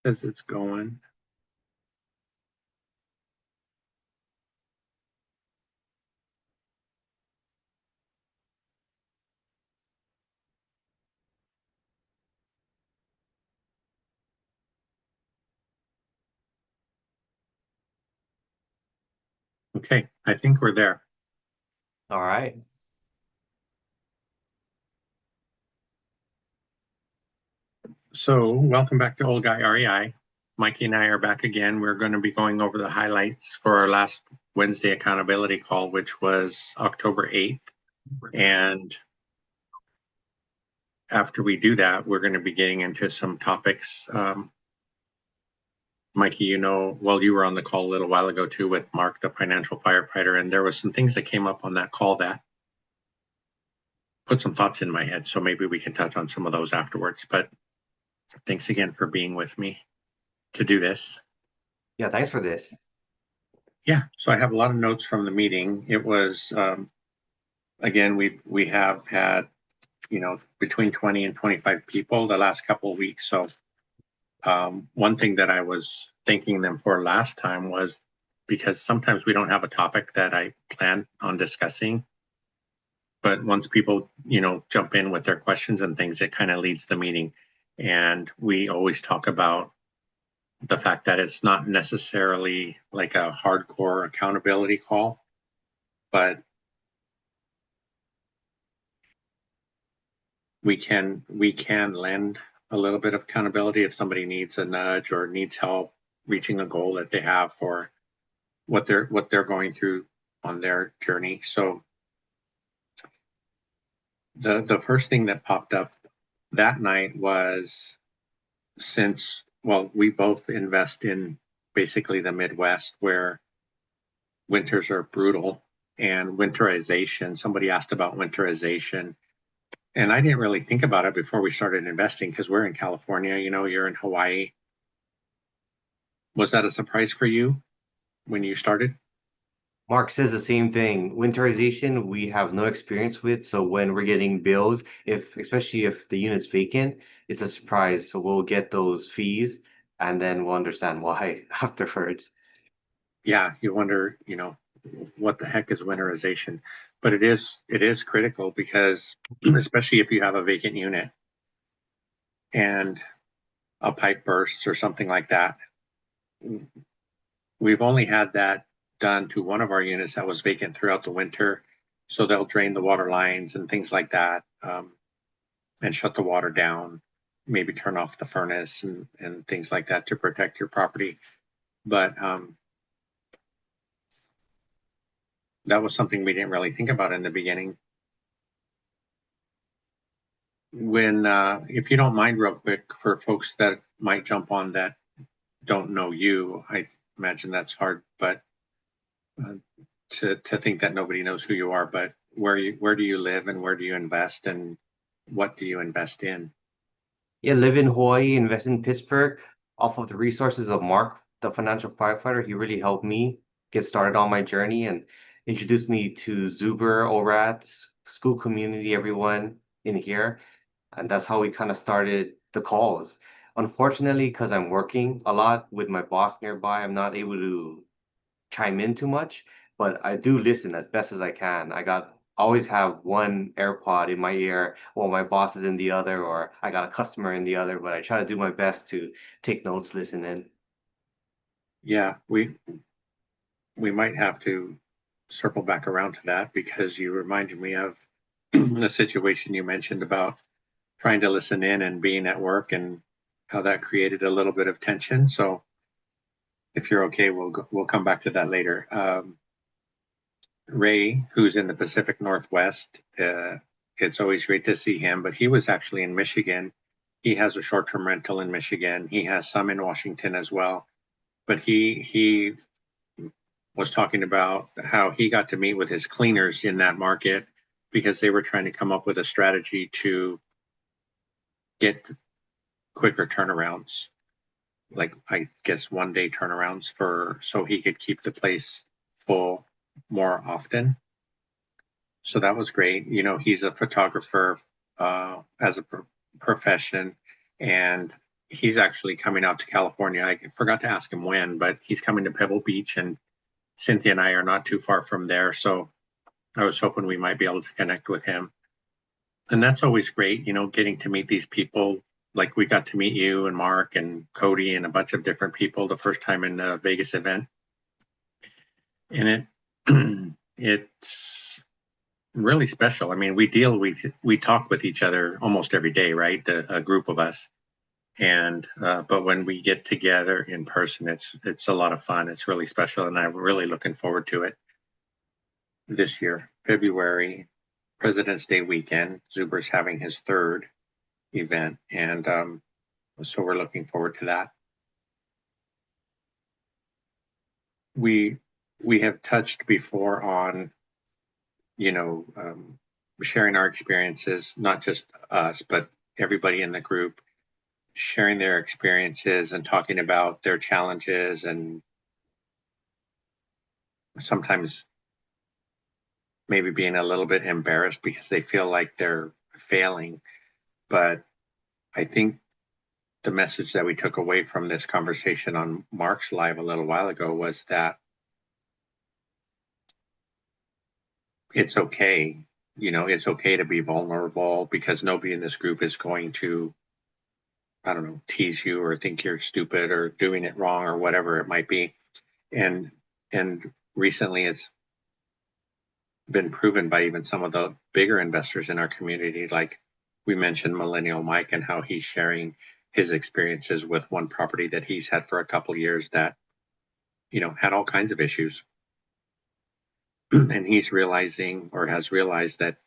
as it's going. Okay, I think we're there. All right. So welcome back to Old Guy REI. Mikey and I are back again. We're going to be going over the highlights for our last Wednesday accountability call, which was October 8th. And after we do that, we're going to be getting into some topics. Mikey, you were on the call a little while ago too with Mark, the financial firefighter, and there was some things that came up on that call that put some thoughts in my head. So maybe we can touch on some of those afterwards. But thanks again for being with me to do this. Yeah, thanks for this. Yeah, so I have a lot of notes from the meeting. It was again, we have had between 20 and 25 people the last couple of weeks. So one thing that I was thanking them for last time was because sometimes we don't have a topic that I plan on discussing, but once people jump in with their questions and things, it kind of leads the meeting. And we always talk about the fact that it's not necessarily like a hardcore accountability call, but we can lend a little bit of accountability if somebody needs a nudge or needs help reaching a goal that they have for what they're going through on their journey. So the first thing that popped up that night was, we both invest in basically the Midwest where winters are brutal, and winterization. Somebody asked about winterization, and I didn't really think about it before we started investing because we're in California, you're in Hawaii. Was that a surprise for you when you started? Mark says the same thing. Winterization, we have no experience with. So when we're getting bills, especially if the unit's vacant, it's a surprise. So we'll get those fees and then we'll understand why afterwards. Yeah, you wonder, what the heck is winterization? But it is critical because especially if you have a vacant unit and a pipe bursts or something like that. We've only had that done to one of our units that was vacant throughout the winter. So they'll drain the water lines and things like that, and shut the water down, maybe turn off the furnace and things like that to protect your property. But that was something we didn't really think about in the beginning. When, if you don't mind, real quick, for folks that might jump on that don't know you, I imagine that's hard, but uh, to think that nobody knows who you are. But where do you live and where do you invest and what do you invest in? Yeah, live in Hawaii, invest in Pittsburgh off of the resources of Mark, the financial firefighter. He really helped me get started on my journey and introduced me to Zuber, ORAT, school community, everyone in here. And that's how we kind of started the calls. Unfortunately, because I'm working a lot with my boss nearby, I'm not able to chime in too much, but I do listen as best as I can. Always have one AirPod in my ear while my boss is in the other, or I got a customer in the other, but I try to do my best to take notes, listen in. Yeah, we might have to circle back around to that because you reminded me of the situation you mentioned about trying to listen in and being at work and how that created a little bit of tension. So if you're okay, we'll come back to that later. Ray, who's in the Pacific Northwest, it's always great to see him, but he was actually in Michigan. He has a short-term rental in Michigan. He has some in Washington as well. But he was talking about how he got to meet with his cleaners in that market because they were trying to come up with a strategy to get quicker turnarounds, like I guess 1 day turnarounds so he could keep the place full more often. So that was great. He's a photographer as a profession, and he's actually coming out to California. I forgot to ask him when, but he's coming to Pebble Beach, and Cynthia and I are not too far from there. So I was hoping we might be able to connect with him. And that's always great, getting to meet these people. Like we got to meet you and Mark and Cody and a bunch of different people the first time in the Vegas event. And it's really special. I mean, we talk with each other almost every day, right? A group of us. And but when we get together in person, it's a lot of fun. It's really special, and I'm really looking forward to it this year. February, President's Day weekend, Zuber's having his third event, and so we're looking forward to that. We have touched before on sharing our experiences, not just us, but everybody in the group sharing their experiences and talking about their challenges, and sometimes maybe being a little bit embarrassed because they feel like they're failing. But I think the message that we took away from this conversation on Mark's live a little while ago was that it's okay. It's okay to be vulnerable, because nobody in this group is going to, I don't know, tease you or think you're stupid or doing it wrong or whatever it might be. And recently it's been proven by even some of the bigger investors in our community. Like we mentioned Millennial Mike and how he's sharing his experiences with one property that he's had for a couple of years that, had all kinds of issues. And he's realizing, or has realized, that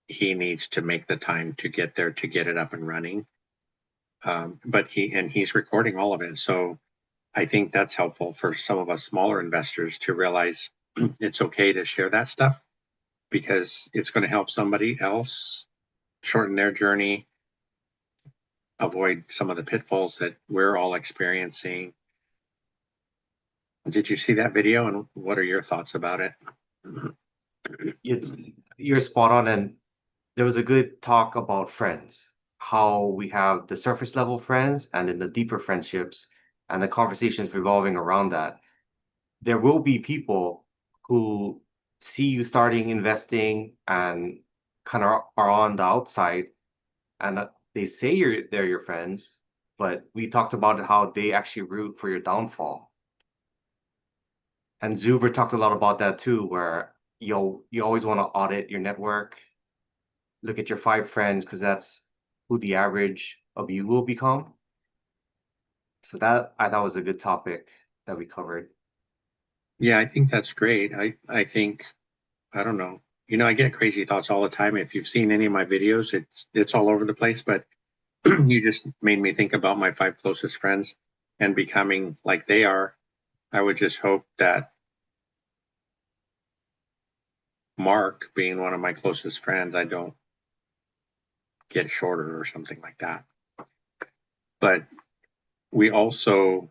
he needs to make the time to get there, to get it up and running. But he's recording all of it. So I think that's helpful for some of us smaller investors to realize it's okay to share that stuff, because it's going to help somebody else shorten their journey, avoid some of the pitfalls that we're all experiencing. Did you see that video, and what are your thoughts about it? It's, you're spot on, and there was a good talk about friends, how we have the surface level friends and then the deeper friendships, and the conversations revolving around that. There will be people who see you starting investing and kind of are on the outside, and they say they're your friends, but we talked about how they actually root for your downfall. And Zuber talked a lot about that too, where you always want to audit your network, look at your 5 friends, because that's who the average of you will become. So that I thought was a good topic that we covered. Yeah, I think that's great. I think, I don't know. I get crazy thoughts all the time. If you've seen any of my videos, it's all over the place, but you just made me think about my 5 closest friends and becoming like they are. I would just hope that Mark, being one of my closest friends, I don't get shorter or something like that. But we also,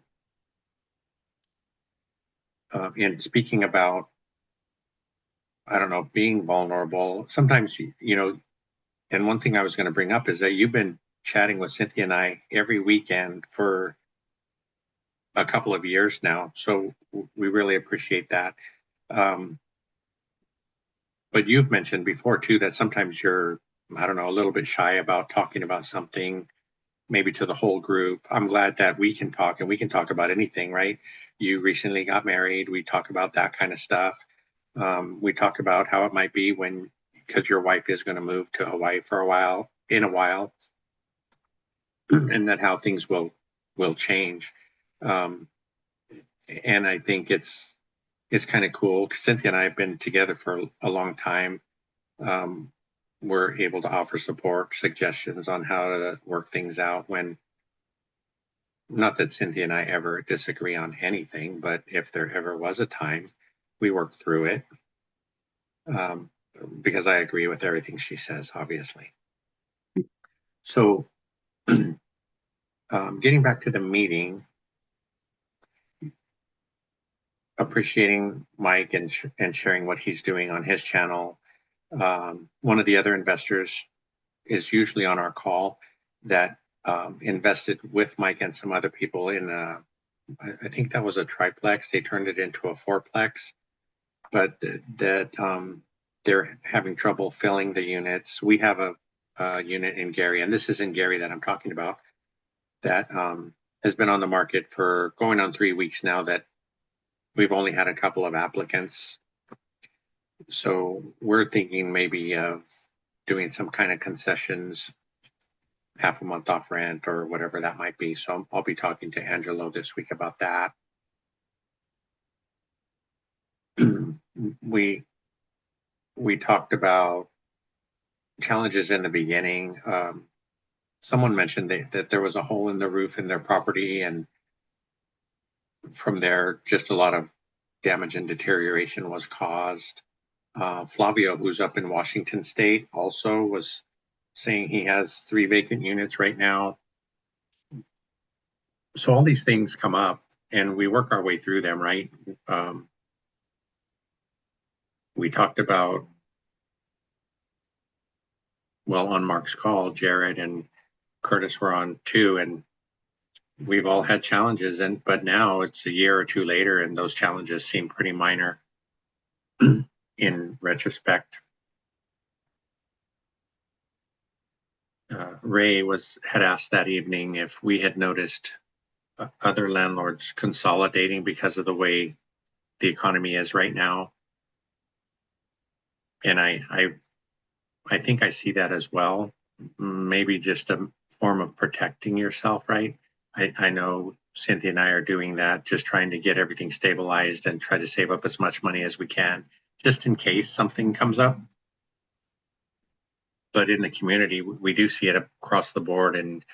in speaking about, I don't know, being vulnerable, sometimes, and one thing I was going to bring up is that you've been chatting with Cynthia and I every weekend for a couple of years now. So we really appreciate that. Um, but you've mentioned before too that sometimes you're, I don't know, a little bit shy about talking about something, maybe to the whole group. I'm glad that we can talk, and we can talk about anything, right? You recently got married. We talk about that kind of stuff. We talk about how it might be when, because your wife is going to move to Hawaii for in a while, and that how things will change. Um, and I think it's kind of cool. Cynthia and I have been together for a long time. Um, we're able to offer support, suggestions on how to work things out when, not that Cynthia and I ever disagree on anything, but if there ever was a time, we work through it. Um, because I agree with everything she says, obviously. So, getting back to the meeting, appreciating Mike and sharing what he's doing on his channel. One of the other investors is usually on our call that invested with Mike and some other people in I think that was a triplex. They turned it into a fourplex, but they're having trouble filling the units. We have a unit in Gary, and this is in Gary that I'm talking about, that has been on the market for going on 3 weeks now, that we've only had a couple of applicants. So we're thinking maybe of doing some kind of concessions, half a month off rent or whatever that might be. So I'll be talking to Angelo this week about that. we talked about challenges in the beginning. Someone mentioned that there was a hole in the roof in their property, and from there, just a lot of damage and deterioration was caused. Flavio, who's up in Washington State, also was saying he has 3 vacant units right now. So all these things come up, and we work our way through them, right? We talked about, well, on Mark's call, Jared and Curtis were on too, and we've all had challenges, but now it's a year or two later, and those challenges seem pretty minor in retrospect. Ray had asked that evening if we had noticed other landlords consolidating because of the way the economy is right now, and I think I see that as well. Maybe just a form of protecting yourself, right? I know Cynthia and I are doing that, just trying to get everything stabilized and try to save up as much money as we can, just in case something comes up. But in the community, we do see it across the board. And,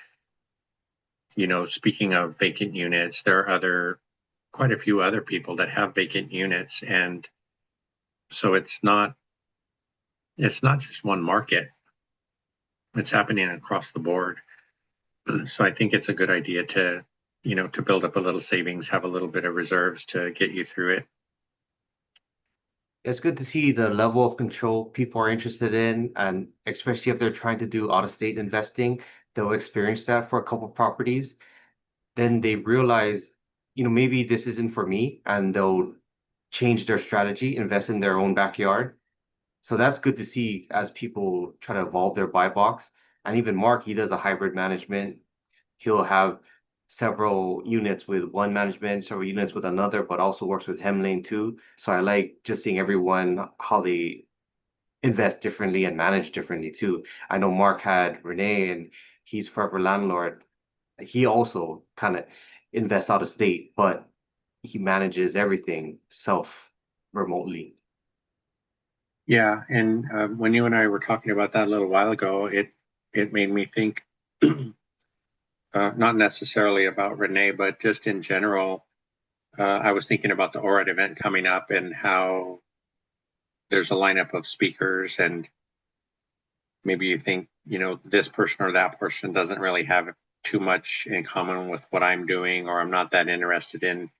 speaking of vacant units, there are quite a few other people that have vacant units. And so it's not just one market. It's happening across the board. So I think it's a good idea to build up a little savings, have a little bit of reserves to get you through it. It's good to see the level of control people are interested in, and especially if they're trying to do out-of-state investing, they'll experience that for a couple of properties. Then they realize, maybe this isn't for me, and they'll change their strategy, invest in their own backyard. So that's good to see as people try to evolve their buy box. And even Mark, he does a hybrid management. He'll have several units with one management, several units with another, but also works with Hemlane too. So I like just seeing everyone how they invest differently and manage differently too. I know Mark had Renee, and he's Forever Landlord. He also kind of invests out of state, but he manages everything self remotely. Yeah, and when you and I were talking about that a little while ago, it made me think, not necessarily about Renee, but just in general. I was thinking about the ORAD event coming up and how there's a lineup of speakers, and maybe you think, this person or that person doesn't really have too much in common with what I'm doing, or I'm not that interested in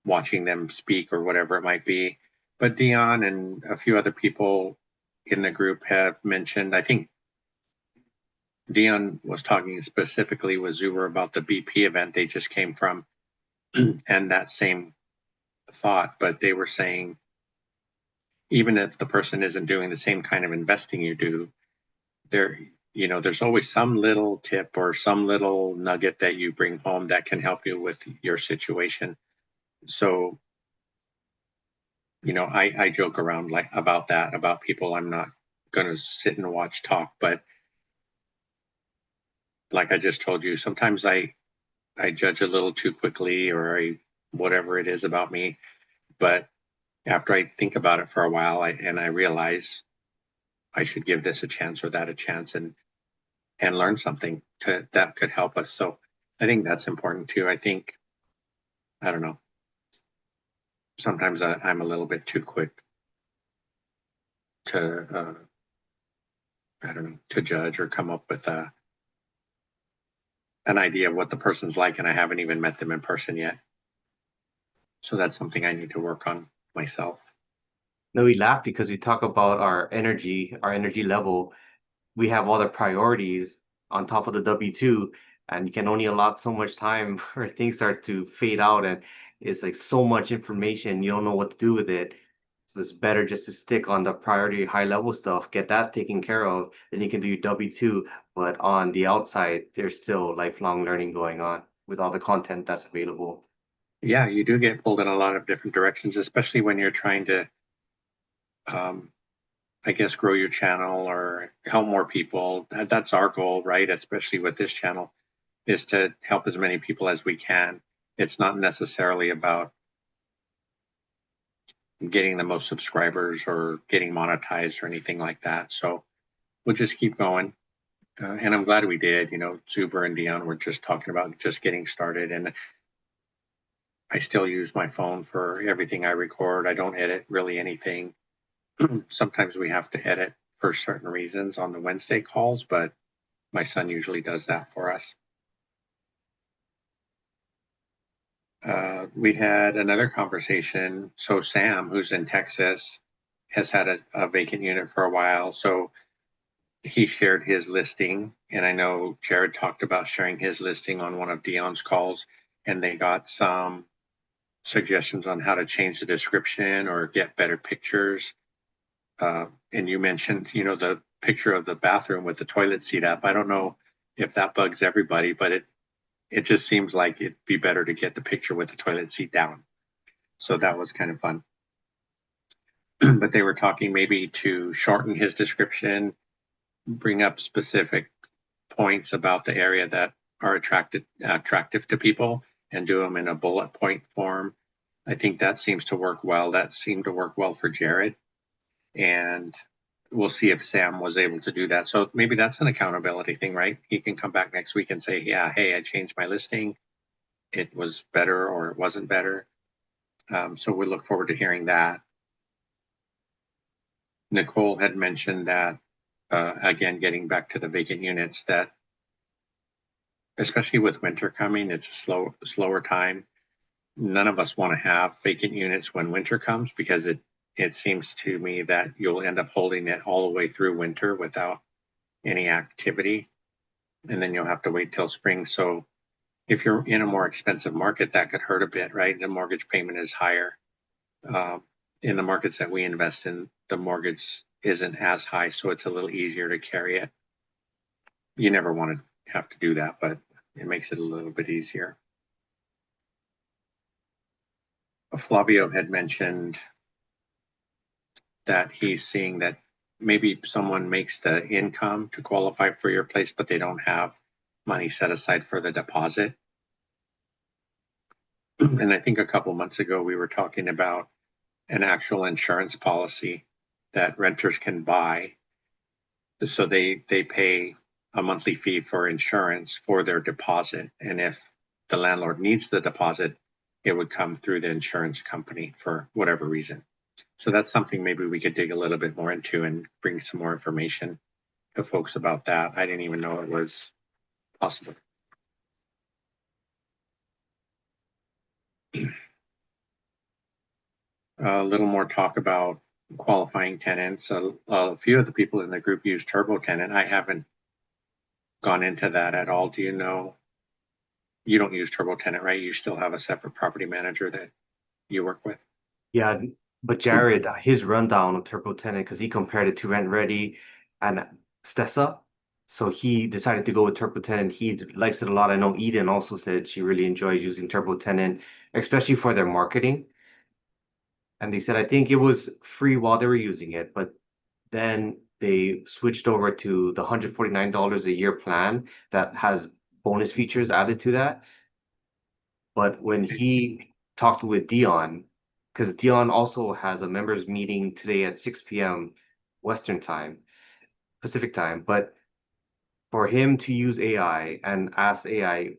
watching them speak or whatever it might be. But Dion and a few other people in the group have mentioned, I think Dion was talking specifically with Zuber about the BP event they just came from, and that same thought, but they were saying, even if the person isn't doing the same kind of investing you do, there's always some little tip or some little nugget that you bring home that can help you with your situation. So, I joke around about that, about people I'm not going to sit and watch talk, but like I just told you, sometimes I judge a little too quickly, or whatever it is about me. But after I think about it for a while, I realize I should give this a chance or that a chance, and learn something that could help us. So I think that's important too. I think, I don't know, sometimes I'm a little bit too quick to, I don't know, to judge or come up with an idea of what the person's like, and I haven't even met them in person yet. So that's something I need to work on myself. No, we laugh because we talk about our energy level. We have all the priorities, on top of the W-2, and you can only allot so much time where things start to fade out, and it's like so much information, you don't know what to do with it. So it's better just to stick on the priority high level stuff, get that taken care of, then you can do your W-2. But on the outside, there's still lifelong learning going on with all the content that's available. Yeah, you do get pulled in a lot of different directions, especially when you're trying to, um, I guess, grow your channel or help more people. That's our goal, right? Especially with this channel, is to help as many people as we can. It's not necessarily about getting the most subscribers or getting monetized or anything like that. So we'll just keep going. And I'm glad we did. You know, Zuber and Dion were just talking about just getting started. And I still use my phone for everything I record. I don't edit really anything. Sometimes we have to edit for certain reasons on the Wednesday calls, but my son usually does that for us. We had another conversation. So Sam, who's in Texas, has had a vacant unit for a while. So he shared his listing, and I know Jared talked about sharing his listing on one of Dion's calls, and they got some suggestions on how to change the description or get better pictures. And you mentioned, you know, the picture of the bathroom with the toilet seat up. I don't know if that bugs everybody, but it just seems like it'd be better to get the picture with the toilet seat down. So that was kind of fun. But they were talking maybe to shorten his description, bring up specific points about the area that are attractive to people, and do them in a bullet point form. I think that seems to work well. That seemed to work well for Jared. And we'll see if Sam was able to do that. So maybe that's an accountability thing, right? He can come back next week and say, yeah, hey, I changed my listing. It was better or it wasn't better. So we look forward to hearing that. Nicole had mentioned that, again, getting back to the vacant units, that especially with winter coming, it's a slower time. None of us want to have vacant units when winter comes, because it seems to me that you'll end up holding it all the way through winter without any activity, and then you'll have to wait till spring. So if you're in a more expensive market, that could hurt a bit, right? The mortgage payment is higher. In the markets that we invest in, the mortgage isn't as high, so it's a little easier to carry it. You never want to have to do that, but it makes it a little bit easier. Flavio had mentioned that he's seeing that maybe someone makes the income to qualify for your place, but they don't have money set aside for the deposit. And I think a couple months ago, we were talking about an actual insurance policy that renters can buy. So they pay a monthly fee for insurance for their deposit. And if the landlord needs the deposit, it would come through the insurance company for whatever reason. So that's something maybe we could dig a little bit more into and bring some more information to folks about that. I didn't even know it was possible. A little more talk about qualifying tenants. A few of the people in the group use Turbo Tenant. I haven't gone into that at all. Do you know? You don't use Turbo Tenant, right? You still have a separate property manager that you work with. Yeah, but Jared, his rundown of Turbo Tenant, because he compared it to Rent Ready and Stessa. So he decided to go with Turbo Tenant. He likes it a lot. I know Eden also said she really enjoys using Turbo Tenant, especially for their marketing. And they said, I think it was free while they were using it, but then they switched over to the $149 a year plan that has bonus features added to that. But when he talked with Dion, because Dion also has a members meeting today at 6 p.m. Western time, Pacific time, but for him to use AI and ask AI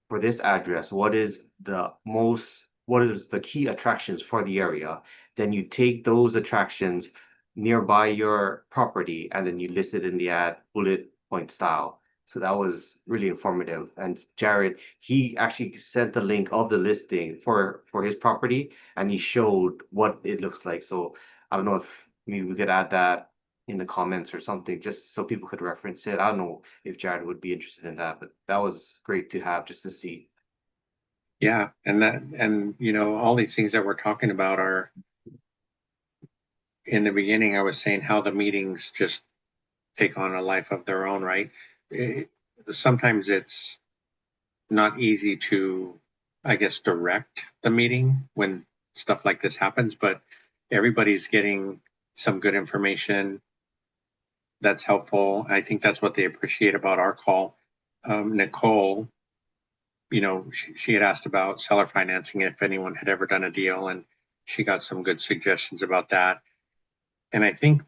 for this address, what is the key attractions for the area? Then you take those attractions nearby your property and then you list it in the ad bullet point style. So that was really informative. And Jared, he actually sent the link of the listing for his property and he showed what it looks like. So I don't know if maybe we could add that in the comments or something, just so people could reference it. I don't know if Jared would be interested in that, but that was great to have just to see. Yeah, and all these things that we're talking about are, in the beginning, I was saying how the meetings just take on a life of their own, right? It, Sometimes it's not easy to, I guess, direct the meeting when stuff like this happens, but everybody's getting some good information that's helpful. I think that's what they appreciate about our call. Nicole, she had asked about seller financing if anyone had ever done a deal, and she got some good suggestions about that. And I think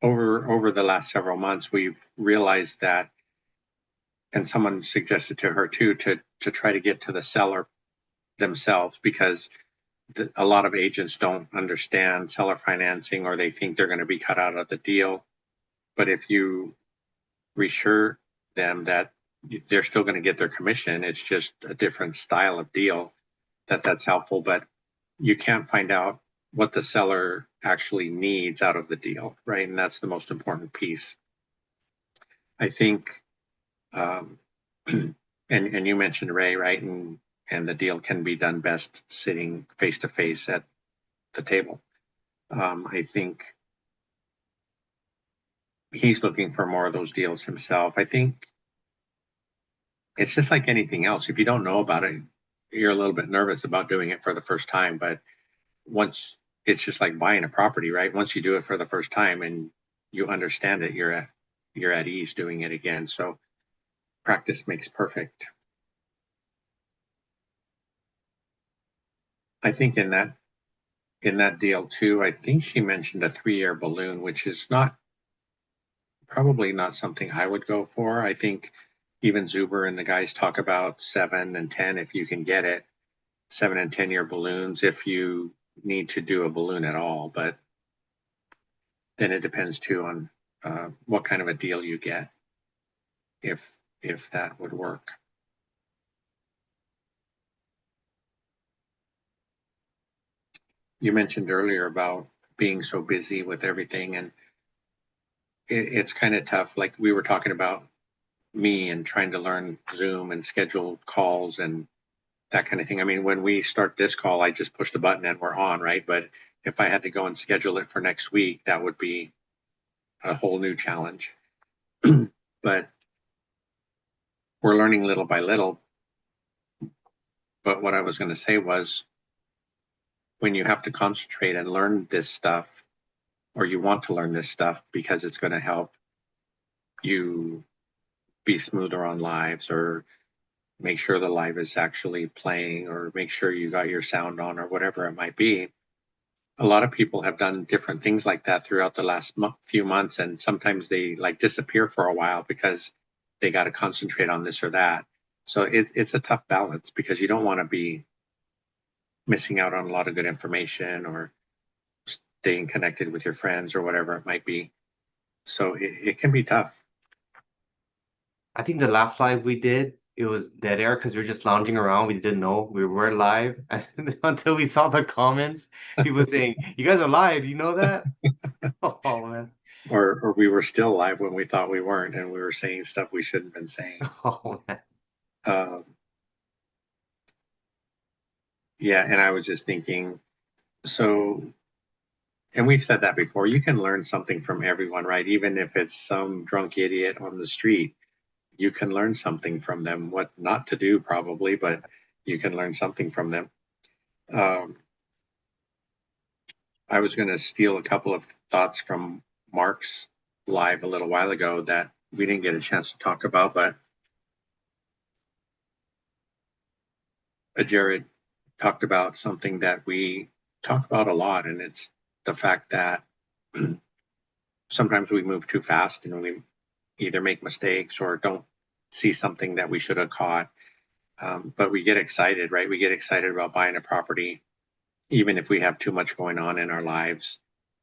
over the last several months, we've realized that, and someone suggested to her too, to try to get to the seller themselves, because a lot of agents don't understand seller financing, or they think they're going to be cut out of the deal. But if you reassure them that they're still going to get their commission, it's just a different style of deal, that's helpful. But you can't find out what the seller actually needs out of the deal, right? And that's the most important piece. I think, um, and you mentioned Ray, right? And the deal can be done best sitting face to face at the table. I think he's looking for more of those deals himself. I think it's just like anything else. If you don't know about it, you're a little bit nervous about doing it for the first time. But once, it's just like buying a property, right? Once you do it for the first time and you understand it, you're at ease doing it again. So practice makes perfect. I think in that deal too, I think she mentioned a 3-year balloon, which is probably not something I would go for. I think even Zuber and the guys talk about 7 and 10 if you can get it. 7 and 10-year balloons if you need to do a balloon at all. But then it depends too on what kind of a deal you get, if that would work. You mentioned earlier about being so busy with everything, and it's kind of tough. Like we were talking about me and trying to learn Zoom and schedule calls and that kind of thing. I mean, when we start this call, I just push the button and we're on, right? But if I had to go and schedule it for next week, that would be a whole new challenge. But we're learning little by little. But what I was going to say was, when you have to concentrate and learn this stuff, or you want to learn this stuff because it's going to help you be smoother on lives, or make sure the live is actually playing, or make sure you got your sound on, or whatever it might be. A lot of people have done different things like that throughout the last few months, and sometimes they like disappear for a while because they got to concentrate on this or that. So it's a tough balance, because you don't want to be missing out on a lot of good information, or staying connected with your friends, or whatever it might be. So it can be tough. I think the last live we did, it was dead air because we were just lounging around. We didn't know we were live until we saw the comments. People saying, "You guys are live. You know that?" Oh man. Or we were still live when we thought we weren't, and we were saying stuff we shouldn't have been saying. Oh man. Um, yeah, and I was just thinking, so, and we've said that before, you can learn something from everyone, right? Even if it's some drunk idiot on the street, you can learn something from them. What not to do, probably, but you can learn something from them. Um, I was going to steal a couple of thoughts from Mark's live a little while ago that we didn't get a chance to talk about, but Jared talked about something that we talk about a lot, and it's the fact that sometimes we move too fast and we either make mistakes or don't see something that we should have caught. But we get excited, right? We get excited about buying a property, even if we have too much going on in our lives,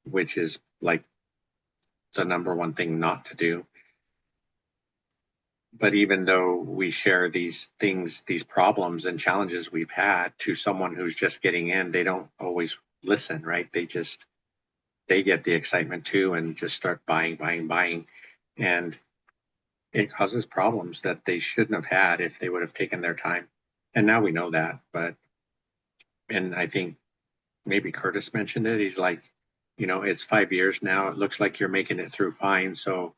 which is like the number one thing not to do. But even though we share these things, these problems and challenges we've had to someone who's just getting in, they don't always listen, right? They just they get the excitement too and just start buying, buying, buying. And it causes problems that they shouldn't have had if they would have taken their time. And now we know that. But, and I think maybe Curtis mentioned it. He's like, it's 5 years now. It looks like you're making it through fine. So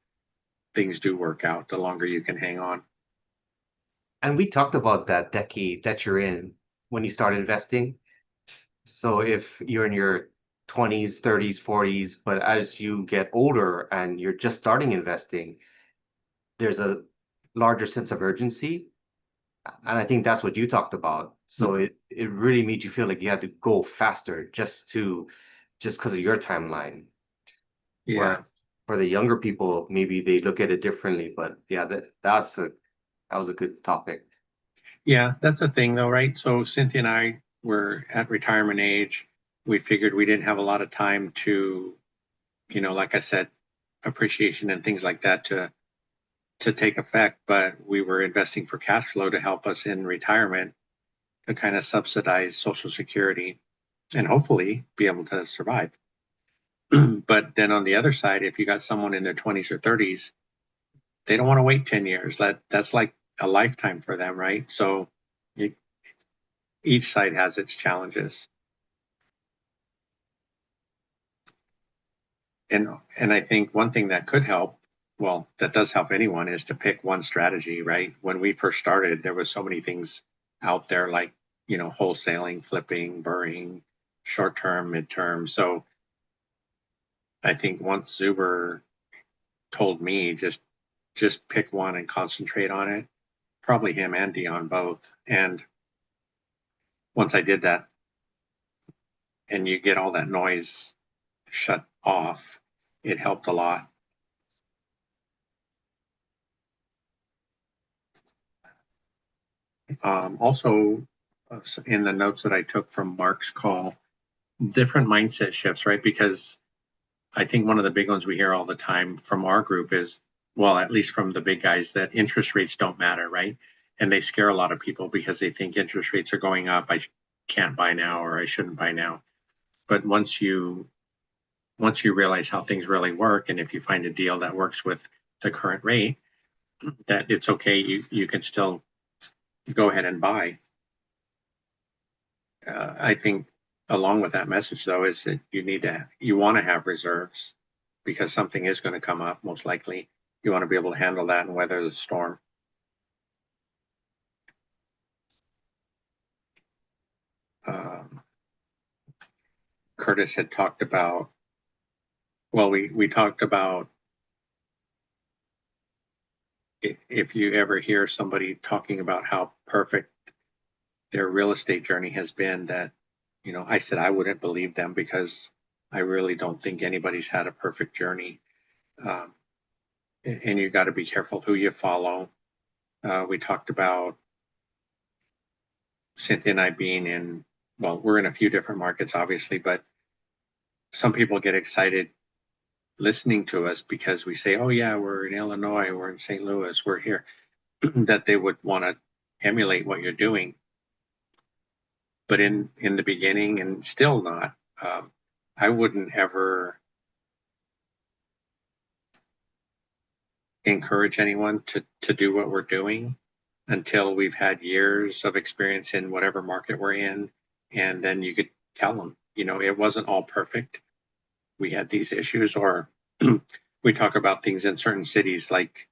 things do work out the longer you can hang on. And we talked about that decade that you're in when you start investing. So if you're in your 20s, 30s, 40s, but as you get older and you're just starting investing, there's a larger sense of urgency. And I think that's what you talked about. So Mhm. it really made you feel like you had to go faster just because of your timeline. Where Yeah. for the younger people, maybe they look at it differently. But yeah, that was a good topic. Yeah. That's the thing though, right? So Cynthia and I were at retirement age. We figured we didn't have a lot of time to, like I said, appreciation and things like that to take effect, but we were investing for cash flow to help us in retirement to kind of subsidize Social Security and hopefully be able to survive. But then on the other side, if you got someone in their 20s or 30s, they don't want to wait 10 years. That's like a lifetime for them, right? So it, each side has its challenges. And I think one thing that could help, well, that does help anyone, is to pick one strategy, right? When we first started, there was so many things out there like, wholesaling, flipping, burring, short term, midterm. So I think once Zuber told me just pick one and concentrate on it, probably him and Dion both. And once I did that, and you get all that noise shut off, it helped a lot. Also, in the notes that I took from Mark's call, different mindset shifts, right? Because I think one of the big ones we hear all the time from our group is, well, at least from the big guys, that interest rates don't matter, right? And they scare a lot of people because they think interest rates are going up. I can't buy now, or I shouldn't buy now. But once you realize how things really work, and if you find a deal that works with the current rate, that it's okay, you can still go ahead and buy. I think along with that message though is that you want to have reserves because something is going to come up most likely. You want to be able to handle that and weather the storm. Um, Curtis had talked about, well, we talked about if you ever hear somebody talking about how perfect their real estate journey has been, that, I said I wouldn't believe them because I really don't think anybody's had a perfect journey. Um, and you got to be careful who you follow. We talked about Cynthia and I being in, well, we're in a few different markets, obviously, but some people get excited listening to us because we say, oh, yeah, we're in Illinois, we're in St. Louis, we're here, that they would want to emulate what you're doing. But in the beginning, and still not, I wouldn't ever encourage anyone to do what we're doing until we've had years of experience in whatever market we're in. And then you could tell them, it wasn't all perfect. We had these issues, or we talk about things in certain cities, like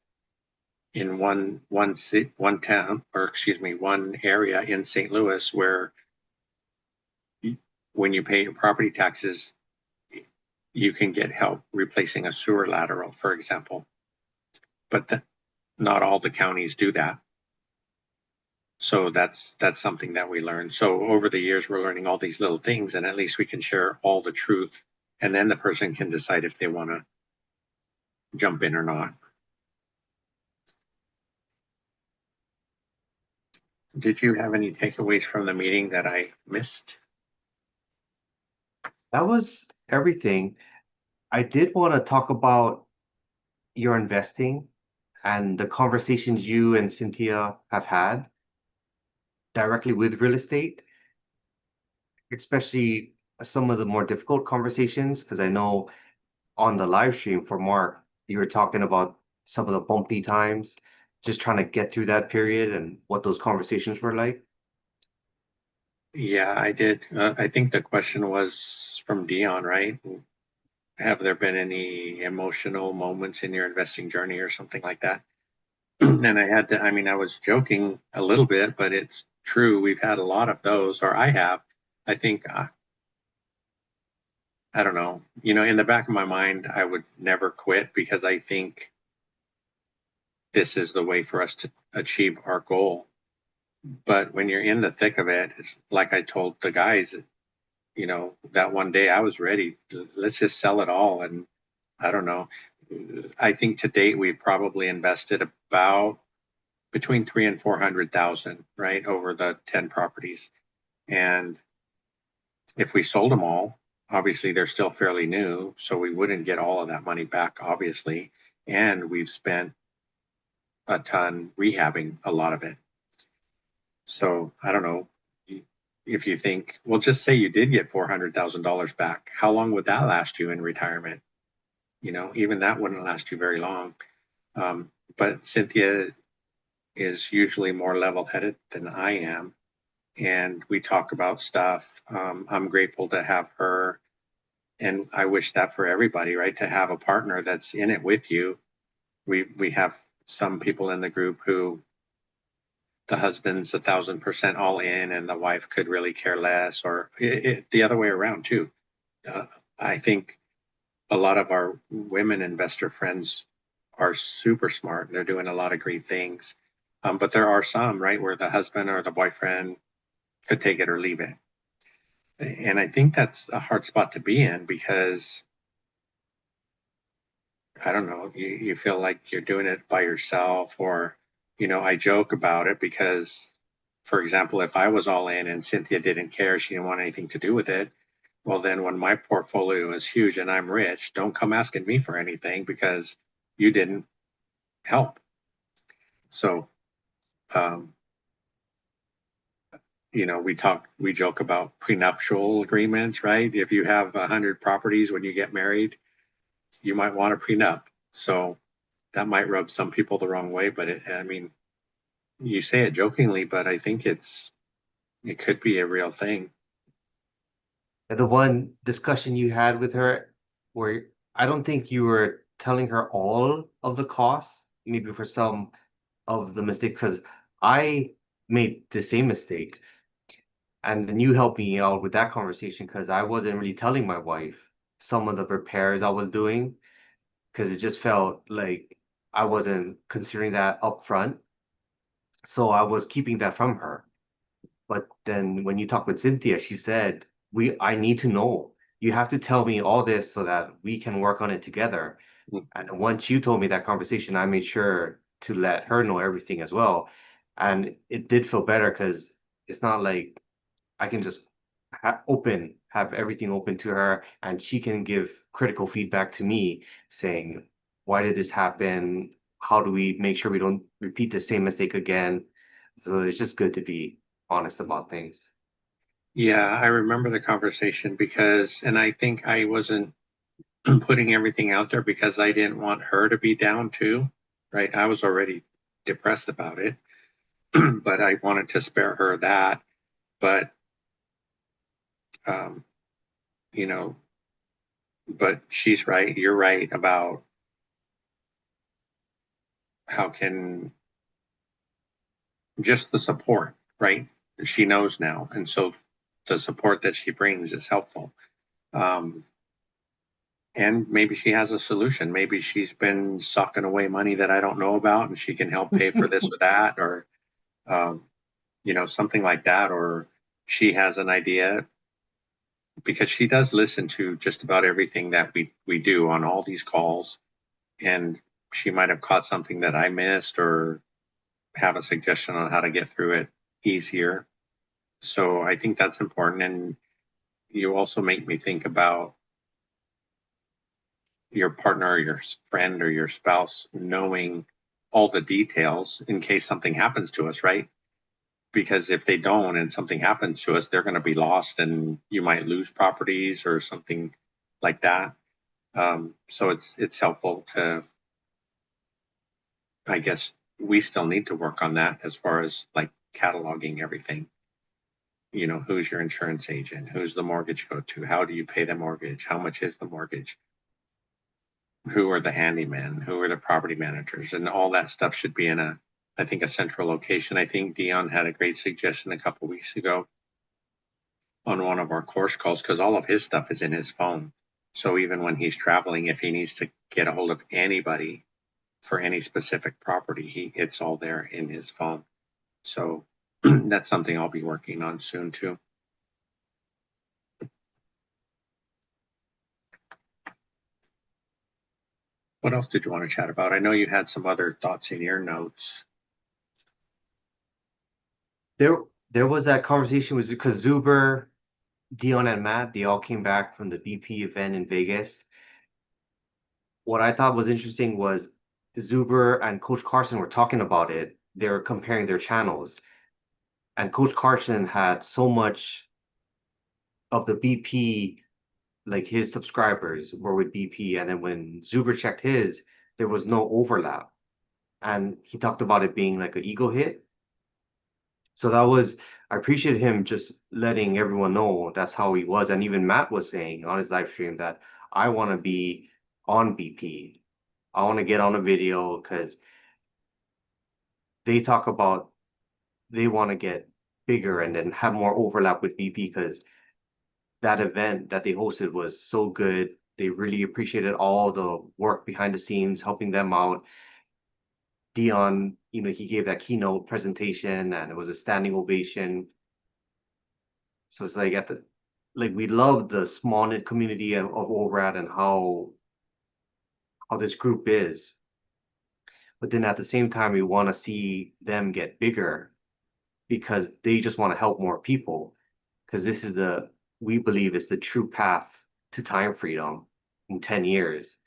in one town, or excuse me, one area in St. Louis, where when you pay your property taxes, you can get help replacing a sewer lateral, for example. But not all the counties do that. So that's something that we learned. So over the years, we're learning all these little things, and at least we can share all the truth, and then the person can decide if they want to jump in or not. Did you have any takeaways from the meeting that I missed? That was everything. I did want to talk about your investing and the conversations you and Cynthia have had directly with real estate, especially some of the more difficult conversations? Because I know on the live stream for Mark, you were talking about some of the bumpy times, just trying to get through that period and what those conversations were like. Yeah, I did. I think the question was from Dion, right? Have there been any emotional moments in your investing journey or something like that? And I had to, I mean, I was joking a little bit, but it's true. We've had a lot of those, or I have. I think, I don't know, in the back of my mind, I would never quit because I think this is the way for us to achieve our goal. But when you're in the thick of it, it's like I told the guys, that one day I was ready. Let's just sell it all. And I don't know. I think to date we've probably invested about between 300,000 and 400,000, right, over the 10 properties. And if we sold them all, obviously they're still fairly new, so we wouldn't get all of that money back, obviously. And we've spent a ton rehabbing a lot of it. So I don't know if you think, well, just say you did get $400,000 back. How long would that last you in retirement? Even that wouldn't last you very long. But Cynthia is usually more level headed than I am. And we talk about stuff. I'm grateful to have her. And I wish that for everybody, right? To have a partner that's in it with you. We have some people in the group who the husband's 1,000% all in and the wife could really care less, or the other way around too. Uh, I think a lot of our women investor friends are super smart. They're doing a lot of great things. But there are some, right, where the husband or the boyfriend could take it or leave it. And I think that's a hard spot to be in because I don't know, you feel like you're doing it by yourself, or, I joke about it because, for example, if I was all in and Cynthia didn't care, she didn't want anything to do with it. Well, then when my portfolio is huge and I'm rich, don't come asking me for anything because you didn't help. So, um, we joke about prenuptial agreements, right? If you have 100 properties when you get married, you might want a prenup. So that might rub some people the wrong way, but I mean, you say it jokingly, but I think it could be a real thing. And the one discussion you had with her, where I don't think you were telling her all of the costs, maybe for some of the mistakes, because I made the same mistake. And then you helped me out with that conversation because I wasn't really telling my wife some of the repairs I was doing because it just felt like I wasn't considering that upfront. So I was keeping that from her. But then when you talk with Cynthia, she said, I need to know. You have to tell me all this so that we can work on it together. And once you told me that conversation, I made sure to let her know everything as well. And it did feel better because it's not like I can just have everything open to her, and she can give critical feedback to me saying, why did this happen? How do we make sure we don't repeat the same mistake again? So it's just good to be honest about things. Yeah, I remember the conversation and I think I wasn't putting everything out there because I didn't want her to be down too, right? I was already depressed about it, but I wanted to spare her that. But, um, you know, but she's right. You're right about how can just the support, right? She knows now. And so the support that she brings is helpful. Um, and maybe she has a solution. Maybe she's been socking away money that I don't know about and she can help pay for this or that, or, um, something like that. Or she has an idea because she does listen to just about everything that we do on all these calls. And she might have caught something that I missed or have a suggestion on how to get through it easier. So I think that's important. And you also make me think about your partner or your friend or your spouse knowing all the details in case something happens to us, right? because if they don't and something happens to us, they're going to be lost and you might lose properties or something like that. So it's helpful to, I guess we still need to work on that as far as like cataloging everything. You know, who's your insurance agent? Who's the mortgage go to? How do you pay the mortgage? How much is the mortgage? Who are the handymen? Who are the property managers? And all that stuff should be in a, I think, a central location. I think Dion had a great suggestion a couple weeks ago on one of our course calls because all of his stuff is in his phone. So even when he's traveling, if he needs to get a hold of anybody for any specific property, it's all there in his phone. So that's something I'll be working on soon too. What else did you want to chat about? I know you had some other thoughts in your notes. There there was that conversation with because Zuber, Dion, and Matt, they all came back from the BP event in Vegas. What I thought was interesting was Zuber and Coach Carson were talking about it. They were comparing their channels. And Coach Carson had so much of the BP, like his subscribers were with BP. And then when Zuber checked his, there was no overlap. And he talked about it being like an ego hit. So that was, I appreciate him just letting everyone know that's how he was. And even Matt was saying on his live stream that I want to be on BP. I want to get on a video because they talk about they want to get bigger and then have more overlap with BP because that event that they hosted was so good. They really appreciated all the work behind the scenes, helping them out. Dion, he gave that keynote presentation and it was a standing ovation. So it's like we love the small knit community of ORAD and how this group is. But then at the same time, we want to see them get bigger because they just want to help more people. Because we believe it's the true path to time freedom in 10 years.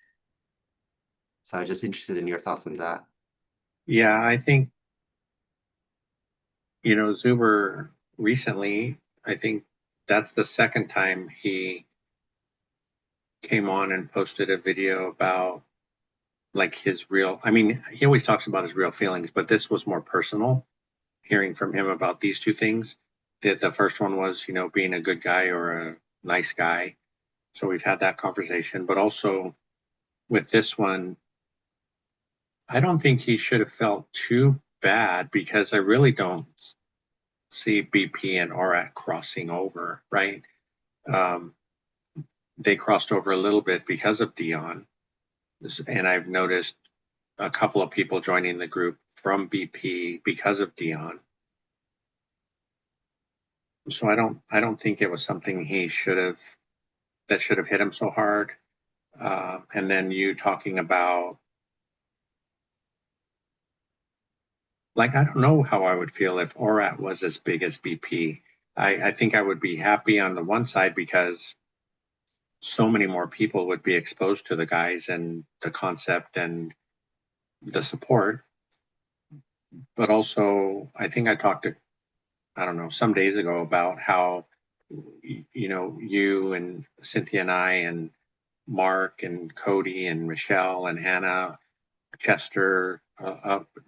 So I was just interested in your thoughts on that. Yeah, I think, Zuber recently, I think that's the second time he came on and posted a video about like his real, I mean, he always talks about his real feelings, but this was more personal, hearing from him about these two things. The first one was, being a good guy or a nice guy. So we've had that conversation, but also with this one, I don't think he should have felt too bad because I really don't see BP and ORAC crossing over, right? Um, they crossed over a little bit because of Dion. And I've noticed a couple of people joining the group from BP because of Dion. So I don't think it was something that should have hit him so hard. And then you talking about, like, I don't know how I would feel if ORAT was as big as BP. I think I would be happy on the one side because so many more people would be exposed to the guys and the concept and the support. But also, I think I talked to, I don't know, some days ago about how, you and Cynthia and I and Mark and Cody and Michelle and Hannah, Chester,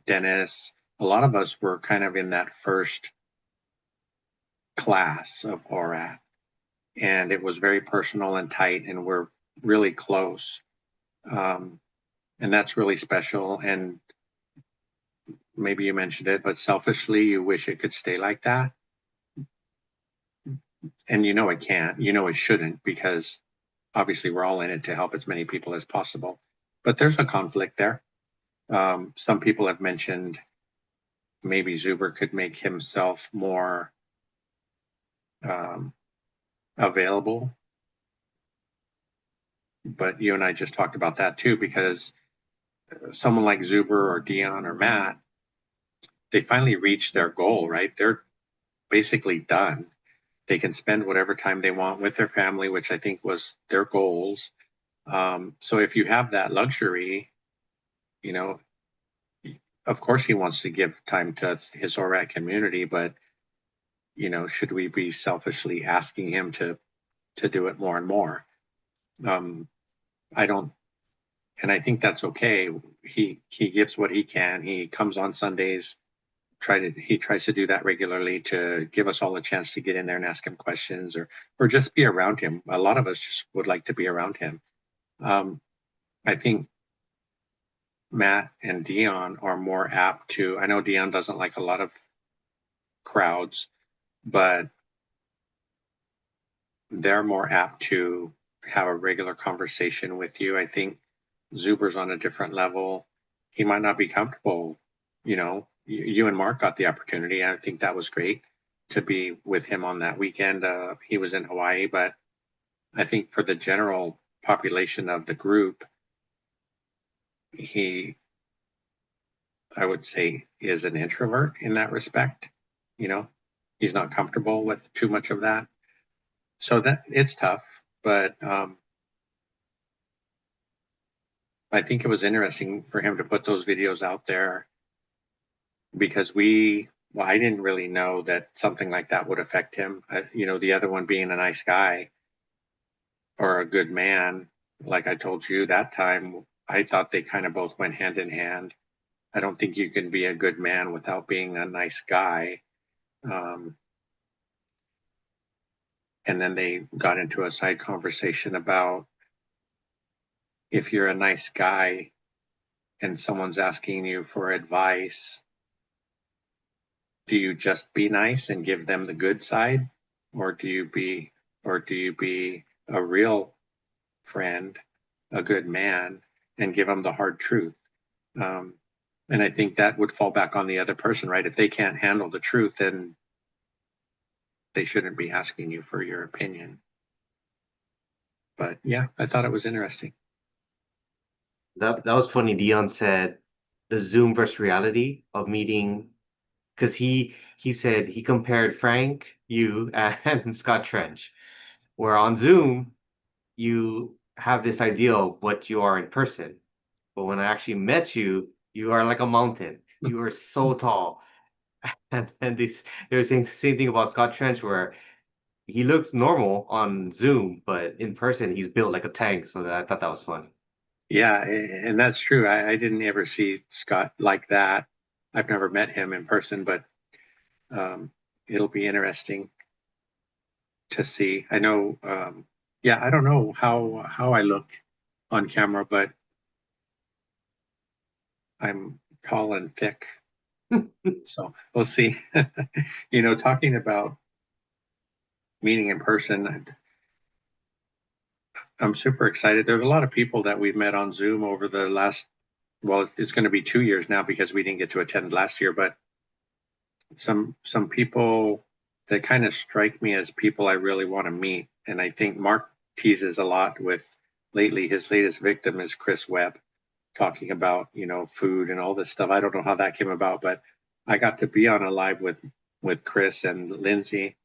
Dennis, a lot of us were kind of in that first class of ORAT. And it was very personal and tight, and we're really close. Um, and that's really special. And maybe you mentioned it, but selfishly, you wish it could stay like that. And it can't, it shouldn't, because obviously we're all in it to help as many people as possible. But there's a conflict there. Some people have mentioned maybe Zuber could make himself more available. But you and I just talked about that too, because someone like Zuber or Dion or Matt, they finally reached their goal, right? They're basically done. They can spend whatever time they want with their family, which I think was their goals. So if you have that luxury, you know, of course he wants to give time to his ORAT community, but should we be selfishly asking him to do it more and more? Um, I don't, and I think that's okay. He gives what he can. He comes on Sundays. He tries to do that regularly to give us all a chance to get in there and ask him questions, or just be around him. A lot of us just would like to be around him. Um, I think Matt and Dion are more apt to. I know Dion doesn't like a lot of crowds, but they're more apt to have a regular conversation with you. I think Zuber's on a different level. He might not be comfortable. You and Mark got the opportunity. I think that was great to be with him on that weekend. He was in Hawaii, but I think for the general population of the group, he, I would say, is an introvert in that respect. You know, he's not comfortable with too much of that. So that it's tough, but I think it was interesting for him to put those videos out there because I didn't really know that something like that would affect him. The other one being a nice guy or a good man, like I told you that time, I thought they kind of both went hand in hand. I don't think you can be a good man without being a nice guy. Um, and then they got into a side conversation about if you're a nice guy and someone's asking you for advice, do you just be nice and give them the good side, or do you be a real friend, a good man, and give them the hard truth? Um, and I think that would fall back on the other person, right? If they can't handle the truth, then they shouldn't be asking you for your opinion. But yeah, I thought it was interesting. That was funny. Dion said the Zoom versus reality of meeting because he said he compared Frank, you, and Scott Trench, where on Zoom you have this idea of what you are in person. But when I actually met you, you are like a mountain. You are so tall. And they were saying the same thing about Scott Trench, where he looks normal on Zoom, but in person he's built like a tank. So I thought that was fun. Yeah, and that's true. I didn't ever see Scott like that. I've never met him in person, but um, it'll be interesting to see. I know, yeah, I don't know how I look on camera, but I'm tall and thick, so we'll see. Talking about meeting in person, I'm super excited. There's a lot of people that we've met on Zoom over the last, well, it's going to be 2 years now because we didn't get to attend last year, but some people that kind of strike me as people I really want to meet. And I think Mark teases a lot with lately. His latest victim is Chris Webb, talking about food and all this stuff. I don't know how that came about, but I got to be on a live with Chris and Lindsay,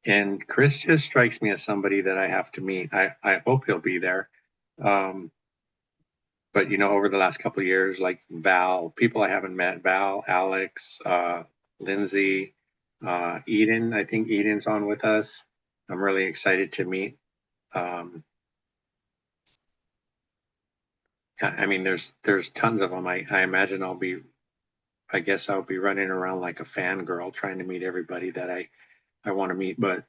and Chris just strikes me as somebody that I have to meet. I hope he'll be there. Um, but over the last couple of years, like Val, people I haven't met, Val, Alex, Lindsay, Eden. I think Eden's on with us. I'm really excited to meet. Um, I mean, there's tons of them. I imagine I guess I'll be running around like a fangirl trying to meet everybody that I want to meet, but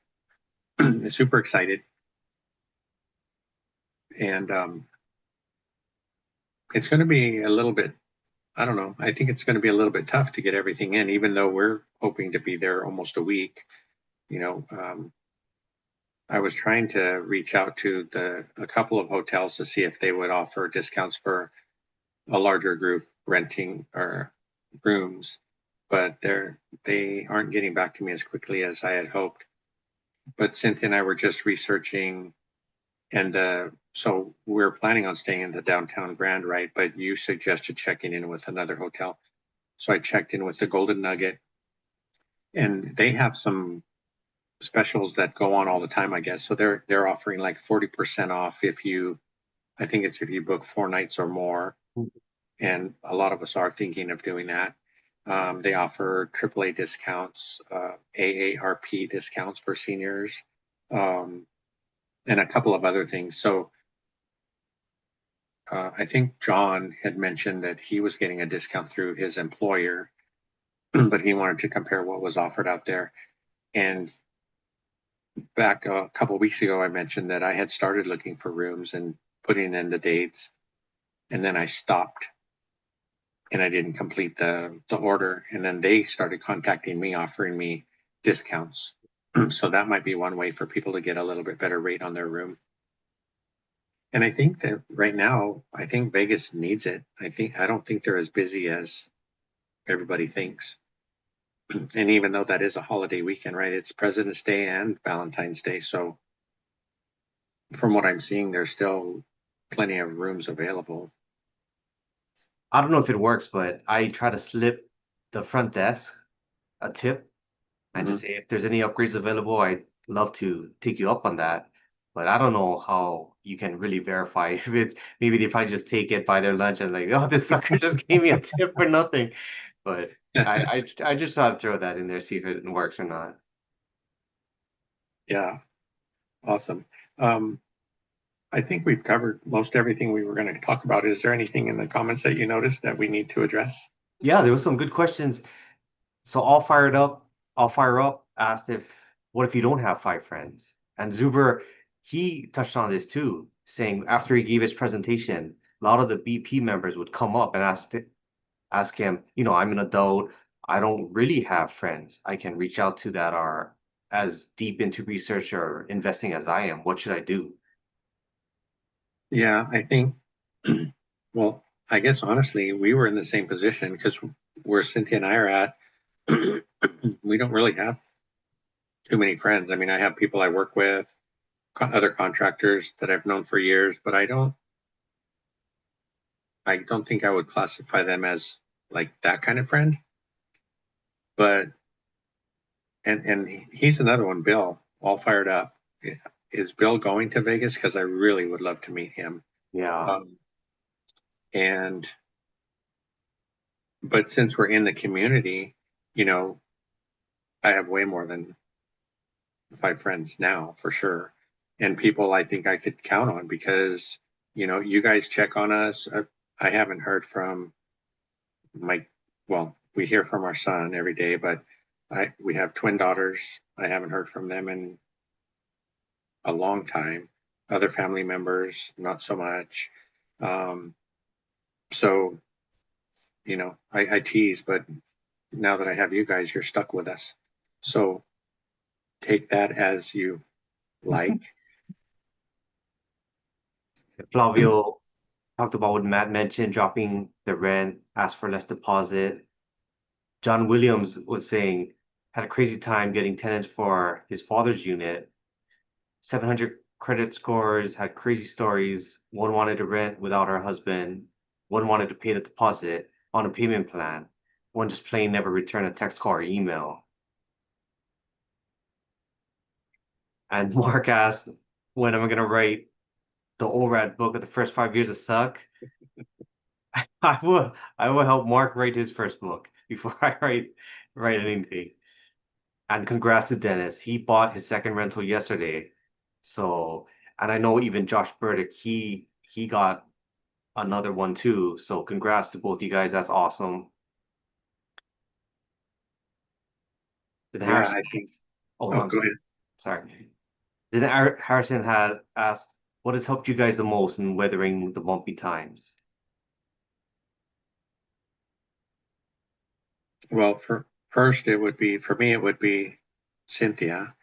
super excited. And it's going to be a little bit, I don't know, I think it's going to be a little bit tough to get everything in, even though we're hoping to be there almost a week. You know, I was trying to reach out to a couple of hotels to see if they would offer discounts for a larger group renting or rooms, but they aren't getting back to me as quickly as I had hoped. But Cynthia and I were just researching, and so we're planning on staying in the downtown Grand, right? But you suggested checking in with another hotel, so I checked in with the Golden Nugget, and they have some specials that go on all the time, I guess. So they're offering like 40% off if you, I think it's if you book 4 nights or more, and a lot of us are thinking of doing that. They offer AAA discounts, AARP discounts for seniors, and a couple of other things. So I think John had mentioned that he was getting a discount through his employer, but he wanted to compare what was offered out there. And back a couple of weeks ago, I mentioned that I had started looking for rooms and putting in the dates, and then I stopped and I didn't complete the order. And then they started contacting me, offering me discounts. So that might be one way for people to get a little bit better rate on their room. And I think that right now, I think Vegas needs it. I don't think they're as busy as everybody thinks. And even though that is a holiday weekend, right? It's President's Day and Valentine's Day. So from what I'm seeing, there's still plenty of rooms available. I don't know if it works, but I try to slip the front desk a tip and Mhm. just say if there's any upgrades available, I'd love to take you up on that. But I don't know how you can really verify if it's maybe they probably just take it, buy their lunch, and like, oh, this sucker just gave me a tip for nothing. But I just thought I'd throw that in there, see if it works or not. Yeah, awesome. Um, I think we've covered most everything we were going to talk about. Is there anything in the comments that you noticed that we need to address? Yeah, there was some good questions. So I'll fire up, asked if what if you don't have five friends? And Zuber, he touched on this too, saying after he gave his presentation, a lot of the BP members would come up and ask him, I'm an adult, I don't really have friends I can reach out to that are as deep into research or investing as I am. What should I do? Yeah, I think, well, I guess honestly, we were in the same position because where Cynthia and I are at, we don't really have too many friends. I mean, I have people I work with, other contractors that I've known for years, but I don't think I would classify them as like that kind of friend. But and he's another one, Bill, all fired up. Is Bill going to Vegas? Because I really would love to meet him. Yeah. Um, and but since we're in the community, you know, I have way more than five friends now for sure, and people I think I could count on because you guys check on us. I haven't heard from my well, we hear from our son every day, but we have twin daughters. I haven't heard from them in a long time. Other family members, not so much. Um, so, I tease, but now that I have you guys, you're stuck with us. So take that as you like. Flavio talked about what Matt mentioned, dropping the rent, asked for less deposit. John Williams was saying had a crazy time getting tenants for his father's unit. 700 credit scores, had crazy stories. One wanted to rent without her husband. One wanted to pay the deposit on a payment plan. One just plain never returned a text, call, or email. And Mark asked, when am I going to write the ORAD book of the first 5 years of suck? I will help Mark write his first book before I write anything. And congrats to Dennis. He bought his second rental yesterday. So, and I know even Josh Burdick, he got another one too. So congrats to both you guys. That's awesome. Then Yeah, Harrison, I think. oh, Oh, I'm go ahead. sorry. Then Harrison had asked, what has helped you guys the most in weathering the bumpy times? Well, for first, it would be for me, it would be Cynthia,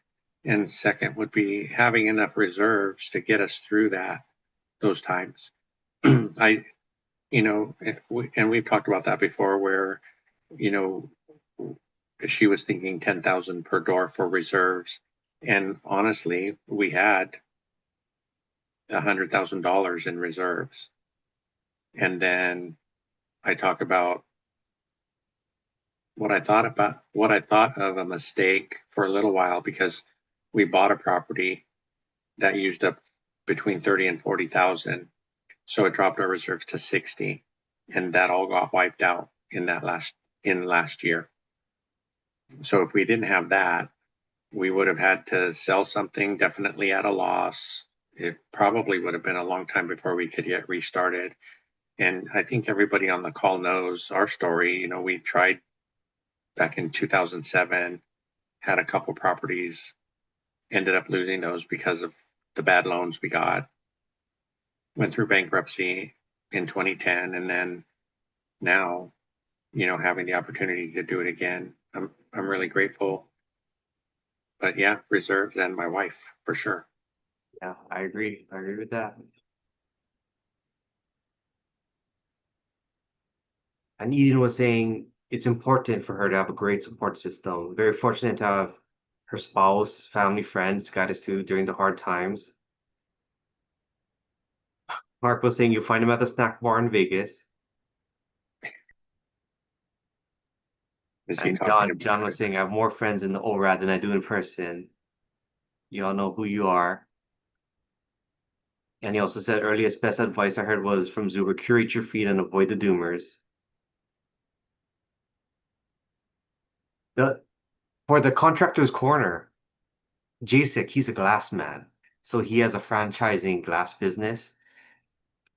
and second would be having enough reserves to get us through those times. I, and we've talked about that before, where you know she was thinking 10,000 per door for reserves, and honestly, we had $100,000 in reserves, and then I talk about what I thought of a mistake for a little while because we bought a property that used up between 30 and 40,000. So it dropped our reserves to 60, and that all got wiped out in that last in last year. So if we didn't have that, we would have had to sell something definitely at a loss. It probably would have been a long time before we could get restarted. And I think everybody on the call knows our story. You know, we tried back in 2007, had a couple properties, ended up losing those because of the bad loans we got, went through bankruptcy in 2010, and then now, you know, having the opportunity to do it again. I'm really grateful. But yeah, reserves and my wife for sure. Yeah, I agree. I agree with that. And Eden was saying it's important for her to have a great support system. Very fortunate to have her spouse, family, friends to guide us through during the hard times. Mark was saying you find him at the snack bar in Vegas. Is he And talking about John was Chris? saying I have more friends in the ORAD than I do in person. You all know who you are. And he also said earliest best advice I heard was from Zuber, curate your feed and avoid the doomers. The For the contractor's corner, Jacek, he's a glass man. So he has a franchising glass business.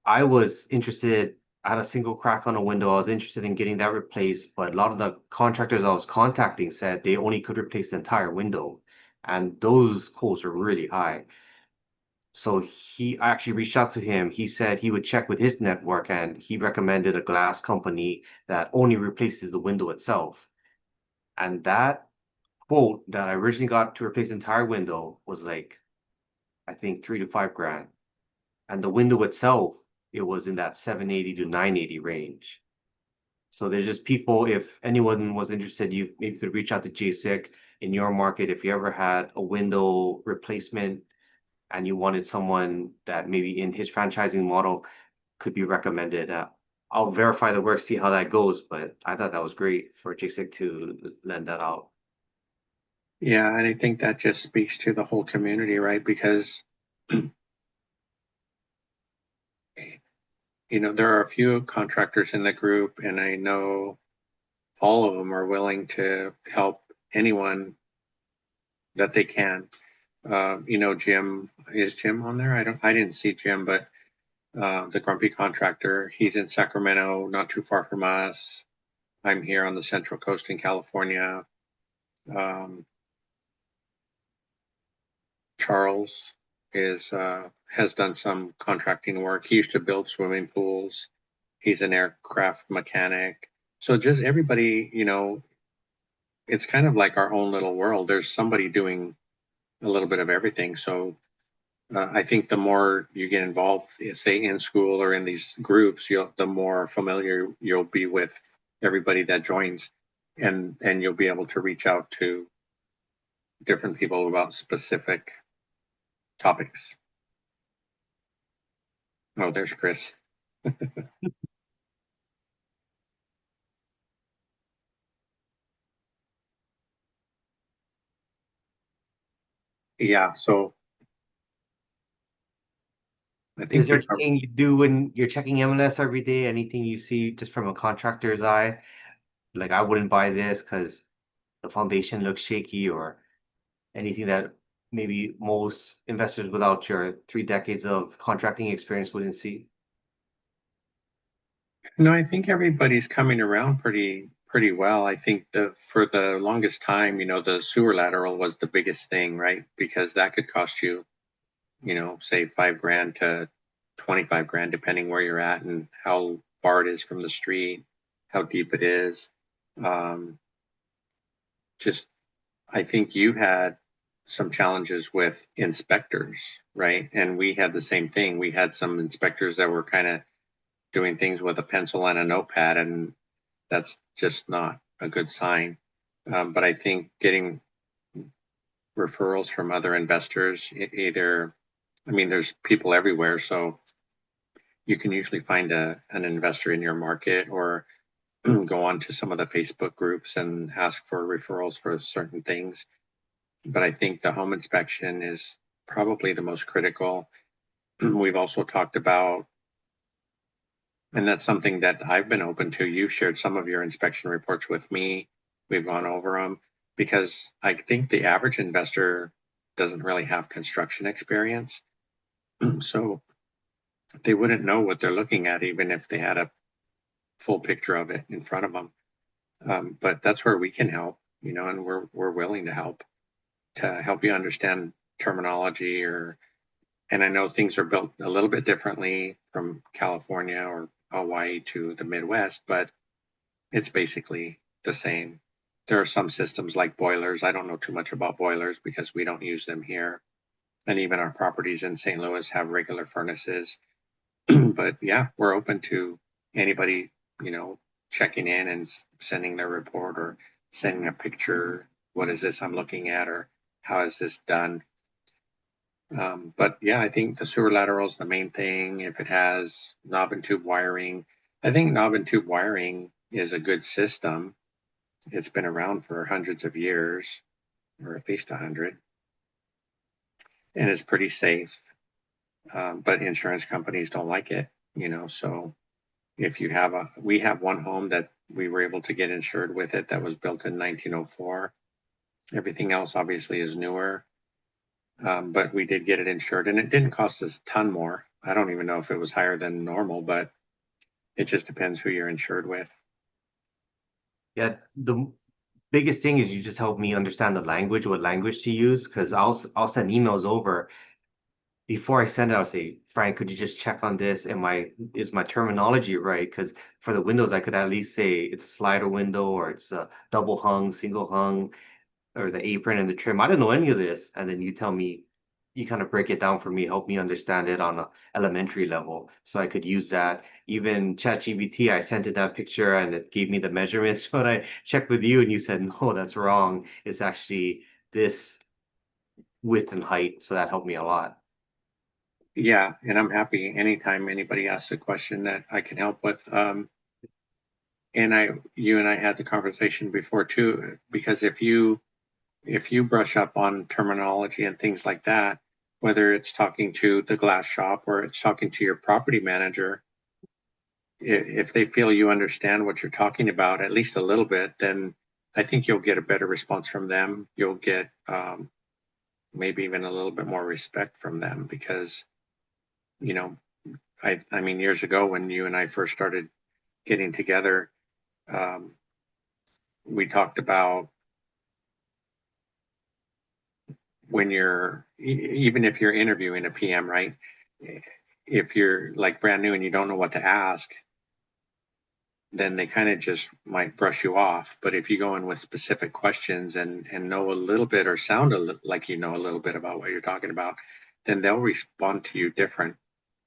I was interested, I had a single crack on a window. I was interested in getting that replaced, but a lot of the contractors I was contacting said they only could replace the entire window. And those quotes are really high. So I actually reached out to him. He said he would check with his network and he recommended a glass company that only replaces the window itself. And that quote that I originally got to replace the entire window was like, I think 3 to 5 grand. And the window itself, it was in that 780 to 980 range. So there's just people, if anyone was interested, you maybe could reach out to JSIC in your market if you ever had a window replacement and you wanted someone that maybe in his franchising model could be recommended. I'll verify the work, see how that goes, but I thought that was great for JSIC to lend that out. Yeah, and I think that just speaks to the whole community, right? Because you know there are a few contractors in the group, and I know all of them are willing to help anyone that they can. You know, Jim, is Jim on there? I didn't see Jim, but the grumpy contractor, he's in Sacramento, not too far from us. I'm here on the Central Coast in California. Um, Charles is has done some contracting work. He used to build swimming pools. He's an aircraft mechanic. So just everybody, you know, it's kind of like our own little world. There's somebody doing a little bit of everything. So I think the more you get involved, say in school or in these groups, the more familiar you'll be with everybody that joins, and you'll be able to reach out to different people about specific topics. Oh, there's Chris. Yeah, so I Is think there we covered. anything you do when you're checking MLS every day? Anything you see just from a contractor's eye? Like I wouldn't buy this because the foundation looks shaky, or anything that maybe most investors without your 3 decades of contracting experience wouldn't see? No, I think everybody's coming around pretty well. I think the for the longest time, you know, the sewer lateral was the biggest thing, right? Because that could cost you, you know, say 5 grand to 25 grand, depending where you're at and how far it is from the street, how deep it is. Um, just, I think you had some challenges with inspectors, right? And we had the same thing. We had some inspectors that were kind of doing things with a pencil and a notepad, and that's just not a good sign. But I think getting referrals from other investors, either, I mean, there's people everywhere, so you can usually find an investor in your market or go on to some of the Facebook groups and ask for referrals for certain things. But I think the home inspection is probably the most critical. We've also talked about And that's something that I've been open to. You've shared some of your inspection reports with me. We've gone over them because I think the average investor doesn't really have construction experience. So they wouldn't know what they're looking at, even if they had a full picture of it in front of them. But that's where we can help, and we're willing to help you understand terminology and I know things are built a little bit differently from California or Hawaii to the Midwest, but it's basically the same. There are some systems like boilers. I don't know too much about boilers because we don't use them here. And even our properties in St. Louis have regular furnaces. But yeah, we're open to anybody, you know, checking in and sending their report or sending a picture. What is this I'm looking at, or how is this done? But yeah, I think the sewer lateral is the main thing. If it has knob and tube wiring, I think knob and tube wiring is a good system. It's been around for hundreds of years, or at least 100, and it's pretty safe. But insurance companies don't like it, so if you have we have one home that we were able to get insured with it that was built in 1904. Everything else obviously is newer, but we did get it insured and it didn't cost us a ton more. I don't even know if it was higher than normal, but it just depends who you're insured with. Yeah, the biggest thing is you just help me understand the language, what language to use, because I'll send emails over. Before I send it, I'll say, Frank, could you just check on this? Is my terminology right? Because for the windows, I could at least say it's a slider window or it's a double hung, single hung, or the apron and the trim. I don't know any of this. And then you tell me, you kind of break it down for me, help me understand it on a elementary level. So I could use that. Even ChatGPT, I sent it that picture and it gave me the measurements, but I checked with you and you said, no, that's wrong. It's actually this width and height. So that helped me a lot. Yeah, and I'm happy anytime anybody asks a question that I can help with. And you and I had the conversation before too, because if you brush up on terminology and things like that, whether it's talking to the glass shop or it's talking to your property manager, if they feel you understand what you're talking about at least a little bit, then I think you'll get a better response from them. You'll get maybe even a little bit more respect from them because, you know, I mean, years ago when you and I first started getting together, um, we talked about when even if you're interviewing a PM, right? If you're like brand new and you don't know what to ask, then they kind of just might brush you off. But if you go in with specific questions and know a little bit or sound like you know a little bit about what you're talking about, then they'll respond to you different.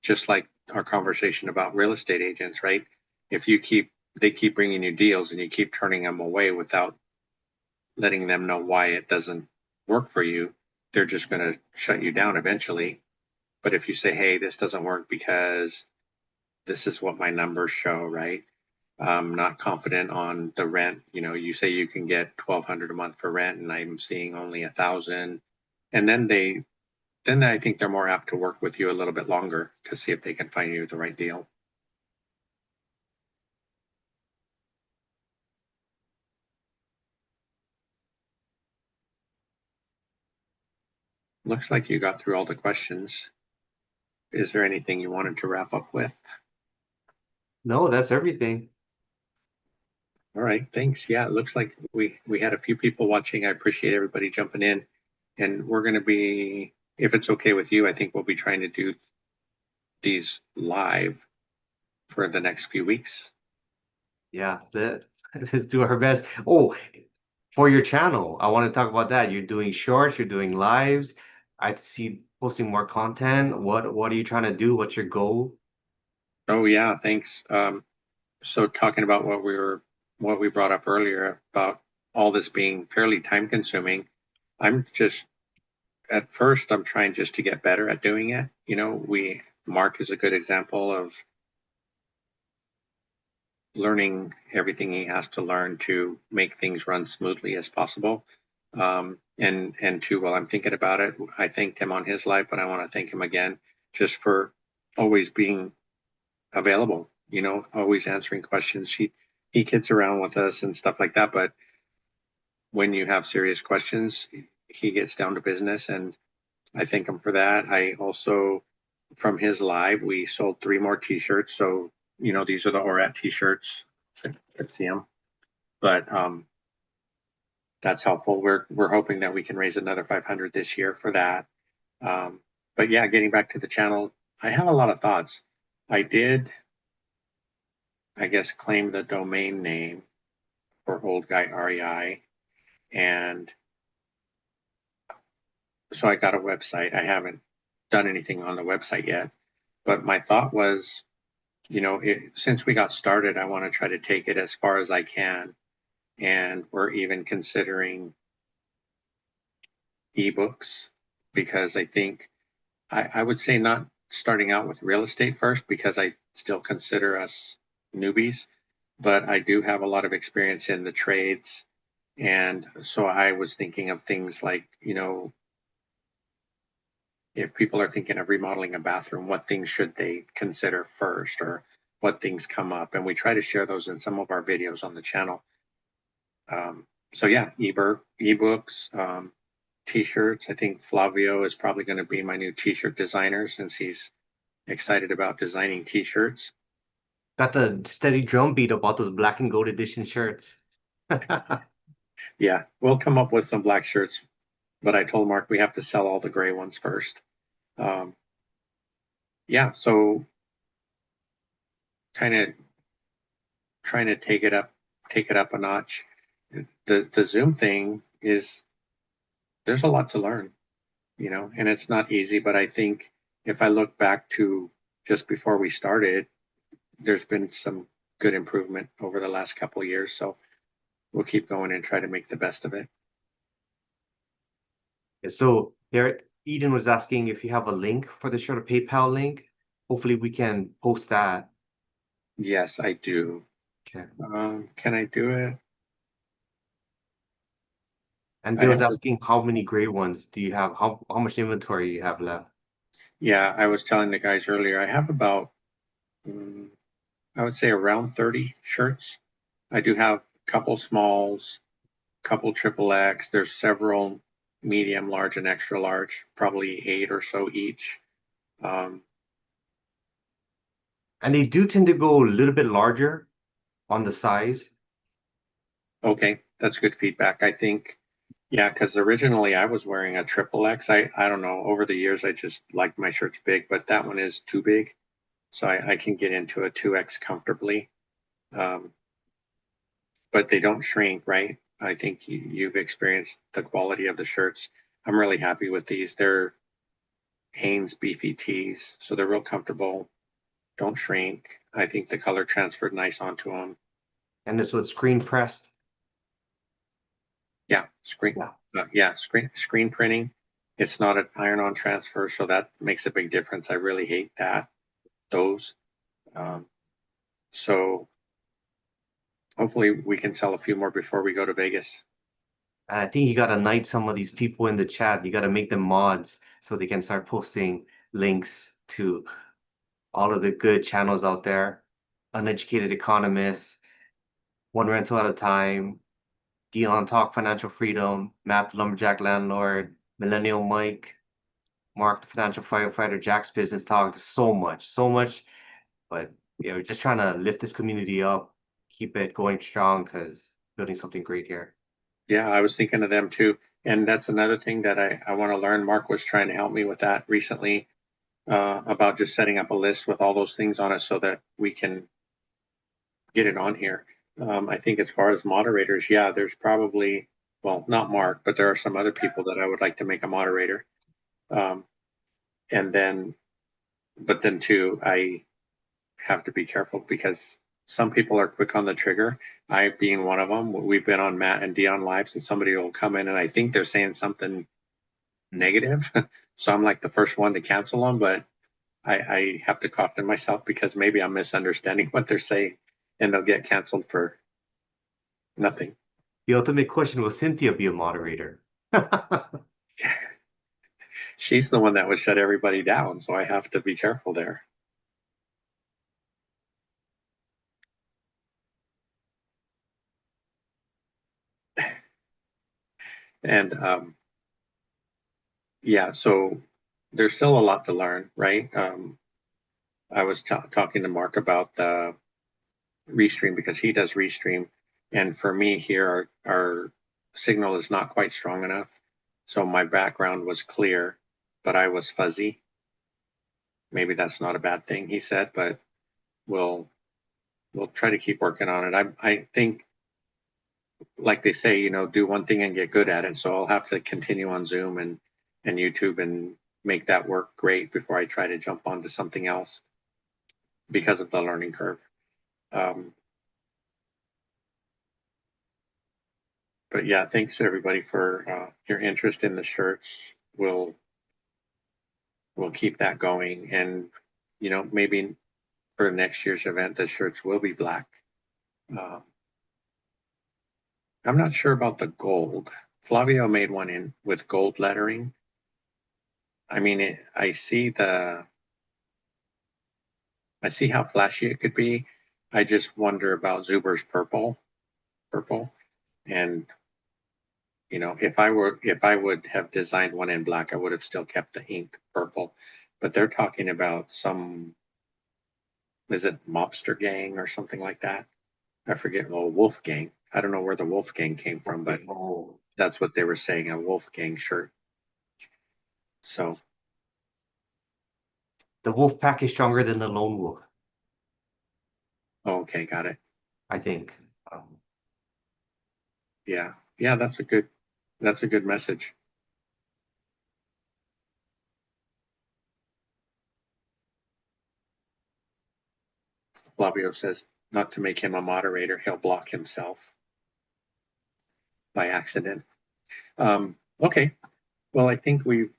Just like our conversation about real estate agents, right? If they keep bringing you deals and you keep turning them away without letting them know why it doesn't work for you, they're just going to shut you down eventually. But if you say, hey, this doesn't work because this is what my numbers show, right? I'm not confident on the rent. You say you can get 1,200 a month for rent and I'm seeing only 1,000. And then I think they're more apt to work with you a little bit longer to see if they can find you the right deal. Looks like you got through all the questions. Is there anything you wanted to wrap up with? No, that's everything. All right, thanks. Yeah, it looks like we had a few people watching. I appreciate everybody jumping in. And we're going to be, if it's okay with you, I think we'll be trying to do these live for the next few weeks. Yeah, let's do our best. Oh, for your channel, I want to talk about that. You're doing shorts, you're doing lives. I see posting more content. What are you trying to do? What's your goal? Oh yeah, thanks. So talking about what we brought up earlier about all this being fairly time consuming, I'm just at first I'm trying just to get better at doing it. Mark is a good example of learning everything he has to learn to make things run smoothly as possible. And two, while I'm thinking about it, I thanked him on his life, but I want to thank him again just for always being available always answering questions. He kids around with us and stuff like that, but when you have serious questions, he gets down to business, and I thank him for that. I also, from his live, we sold 3 more T-shirts. So, these are the ORAT T-shirts. Let's see them, but that's helpful. We're hoping that we can raise another 500 this year for that. Um, but yeah, getting back to the channel, I have a lot of thoughts. I did, I guess, claim the domain name for Old Guy REI, and so I got a website. I haven't done anything on the website yet, but my thought was, since we got started, I want to try to take it as far as I can, and we're even considering ebooks because I think I would say not starting out with real estate first because I still consider us newbies, but I do have a lot of experience in the trades. And so I was thinking of things like, if people are thinking of remodeling a bathroom, what things should they consider first or what things come up? And we try to share those in some of our videos on the channel. So yeah, ebooks, t-shirts. I think Flavio is probably going to be my new t-shirt designer since he's excited about designing t-shirts. Got the steady drumbeat about those black and gold edition shirts. Yeah, we'll come up with some black shirts, but I told Mark we have to sell all the gray ones first. Um, yeah, so kind of trying to take it up a notch. The Zoom thing is there's a lot to learn, and it's not easy, but I think if I look back to just before we started, there's been some good improvement over the last couple of years. So we'll keep going and try to make the best of it. So there, Eden was asking if you have a link for the shirt, a PayPal link. Hopefully we can post that. Yes, I do. Okay. Can I do it? And I Bill's have, asking how many gray ones do you have? How much inventory you have left? yeah, I was telling the guys earlier, I have about, mm, I would say around 30 shirts. I do have a couple smalls, couple triple X. There's several medium, large, and extra large, probably 8 or so each. Um, And they do tend to go a little bit larger on the size. okay, that's good feedback. I think, yeah, because originally I was wearing a triple X. I don't know. Over the years, I just liked my shirts big, but that one is too big. So I can get into a 2X comfortably. Um, but they don't shrink, right? I think you've experienced the quality of the shirts. I'm really happy with these. They're Hanes beefy tees, so they're real comfortable, don't shrink. I think the color transferred nice onto them. And this was screen pressed. Yeah, Yeah. screen printing. It's not an iron-on transfer, so that makes a big difference. I really hate those. Um, so hopefully we can sell a few more before we go to Vegas. And I think you gotta knight some of these people in the chat. You gotta make them mods so they can start posting links to all of the good channels out there. Uneducated Economists, One Rental at a Time, Dion Talk Financial Freedom, Matt the Lumberjack Landlord, Millennial Mike, Mark the Financial Firefighter, Jack's Business Talk. There's so much, so much. But we're just trying to lift this community up, keep it going strong because building something great here. Yeah, I was thinking of them too. And that's another thing that I want to learn. Mark was trying to help me with that recently, about just setting up a list with all those things on it so that we can get it on here. I think as far as moderators, yeah, there's probably, well, not Mark, but there are some other people that I would like to make a moderator. Um, and then, but then too, I have to be careful because some people are quick on the trigger. I being one of them. We've been on Matt and Dion lives, and somebody will come in and I think they're saying something negative. So I'm like the first one to cancel them, but I have to caution myself because maybe I'm misunderstanding what they're saying and they'll get canceled for nothing. The ultimate question, will Cynthia be a moderator? She's the one that would shut everybody down, so I have to be careful there. And yeah, so there's still a lot to learn, right? I was talking to Mark about the restream because he does restream, and for me here, our signal is not quite strong enough. So my background was clear, but I was fuzzy. Maybe that's not a bad thing, he said, but we'll we'll try to keep working on it. I think, like they say, do one thing and get good at it. So I'll have to continue on Zoom and YouTube and make that work great before I try to jump onto something else because of the learning curve. Um, but yeah, thanks to everybody for your interest in the shirts. We'll keep that going, and maybe for next year's event, the shirts will be black. Uh, I'm not sure about the gold. Flavio made one in with gold lettering. I mean, I see how flashy it could be. I just wonder about Zuber's purple, and if I would have designed one in black, I would have still kept the ink purple. But they're talking about is it Mobster Gang or something like that? I forget. Oh, Wolf Gang. I don't know where the Wolf Gang came from, but Oh, that's what they were saying, a Wolf Gang shirt. So, the wolf pack is stronger than the lone wolf, okay, got it. I think. Yeah, yeah, that's a good message. Flavio says not to make him a moderator, he'll block himself by accident. Okay, well, I think we've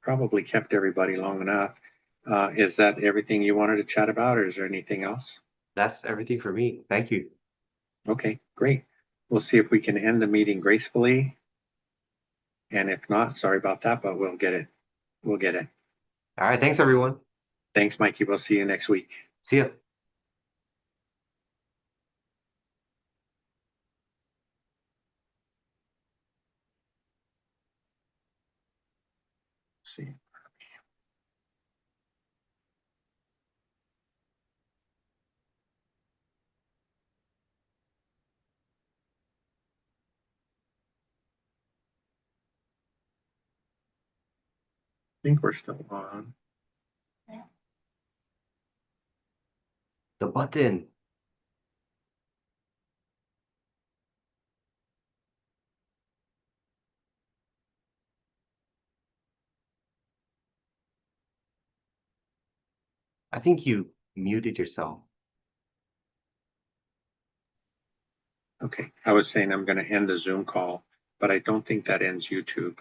probably kept everybody long enough. Is that everything you wanted to chat about, or is there anything else? That's everything for me. Thank you. Okay, great. We'll see if we can end the meeting gracefully. And if not, sorry about that, but we'll get it. We'll get it. All right. Thanks, everyone. Thanks, Mikey. We'll see you next week. See ya. See. I think we're still on. The button. I think you muted yourself. Okay. I was saying I'm going to end the Zoom call, but I don't think that ends YouTube.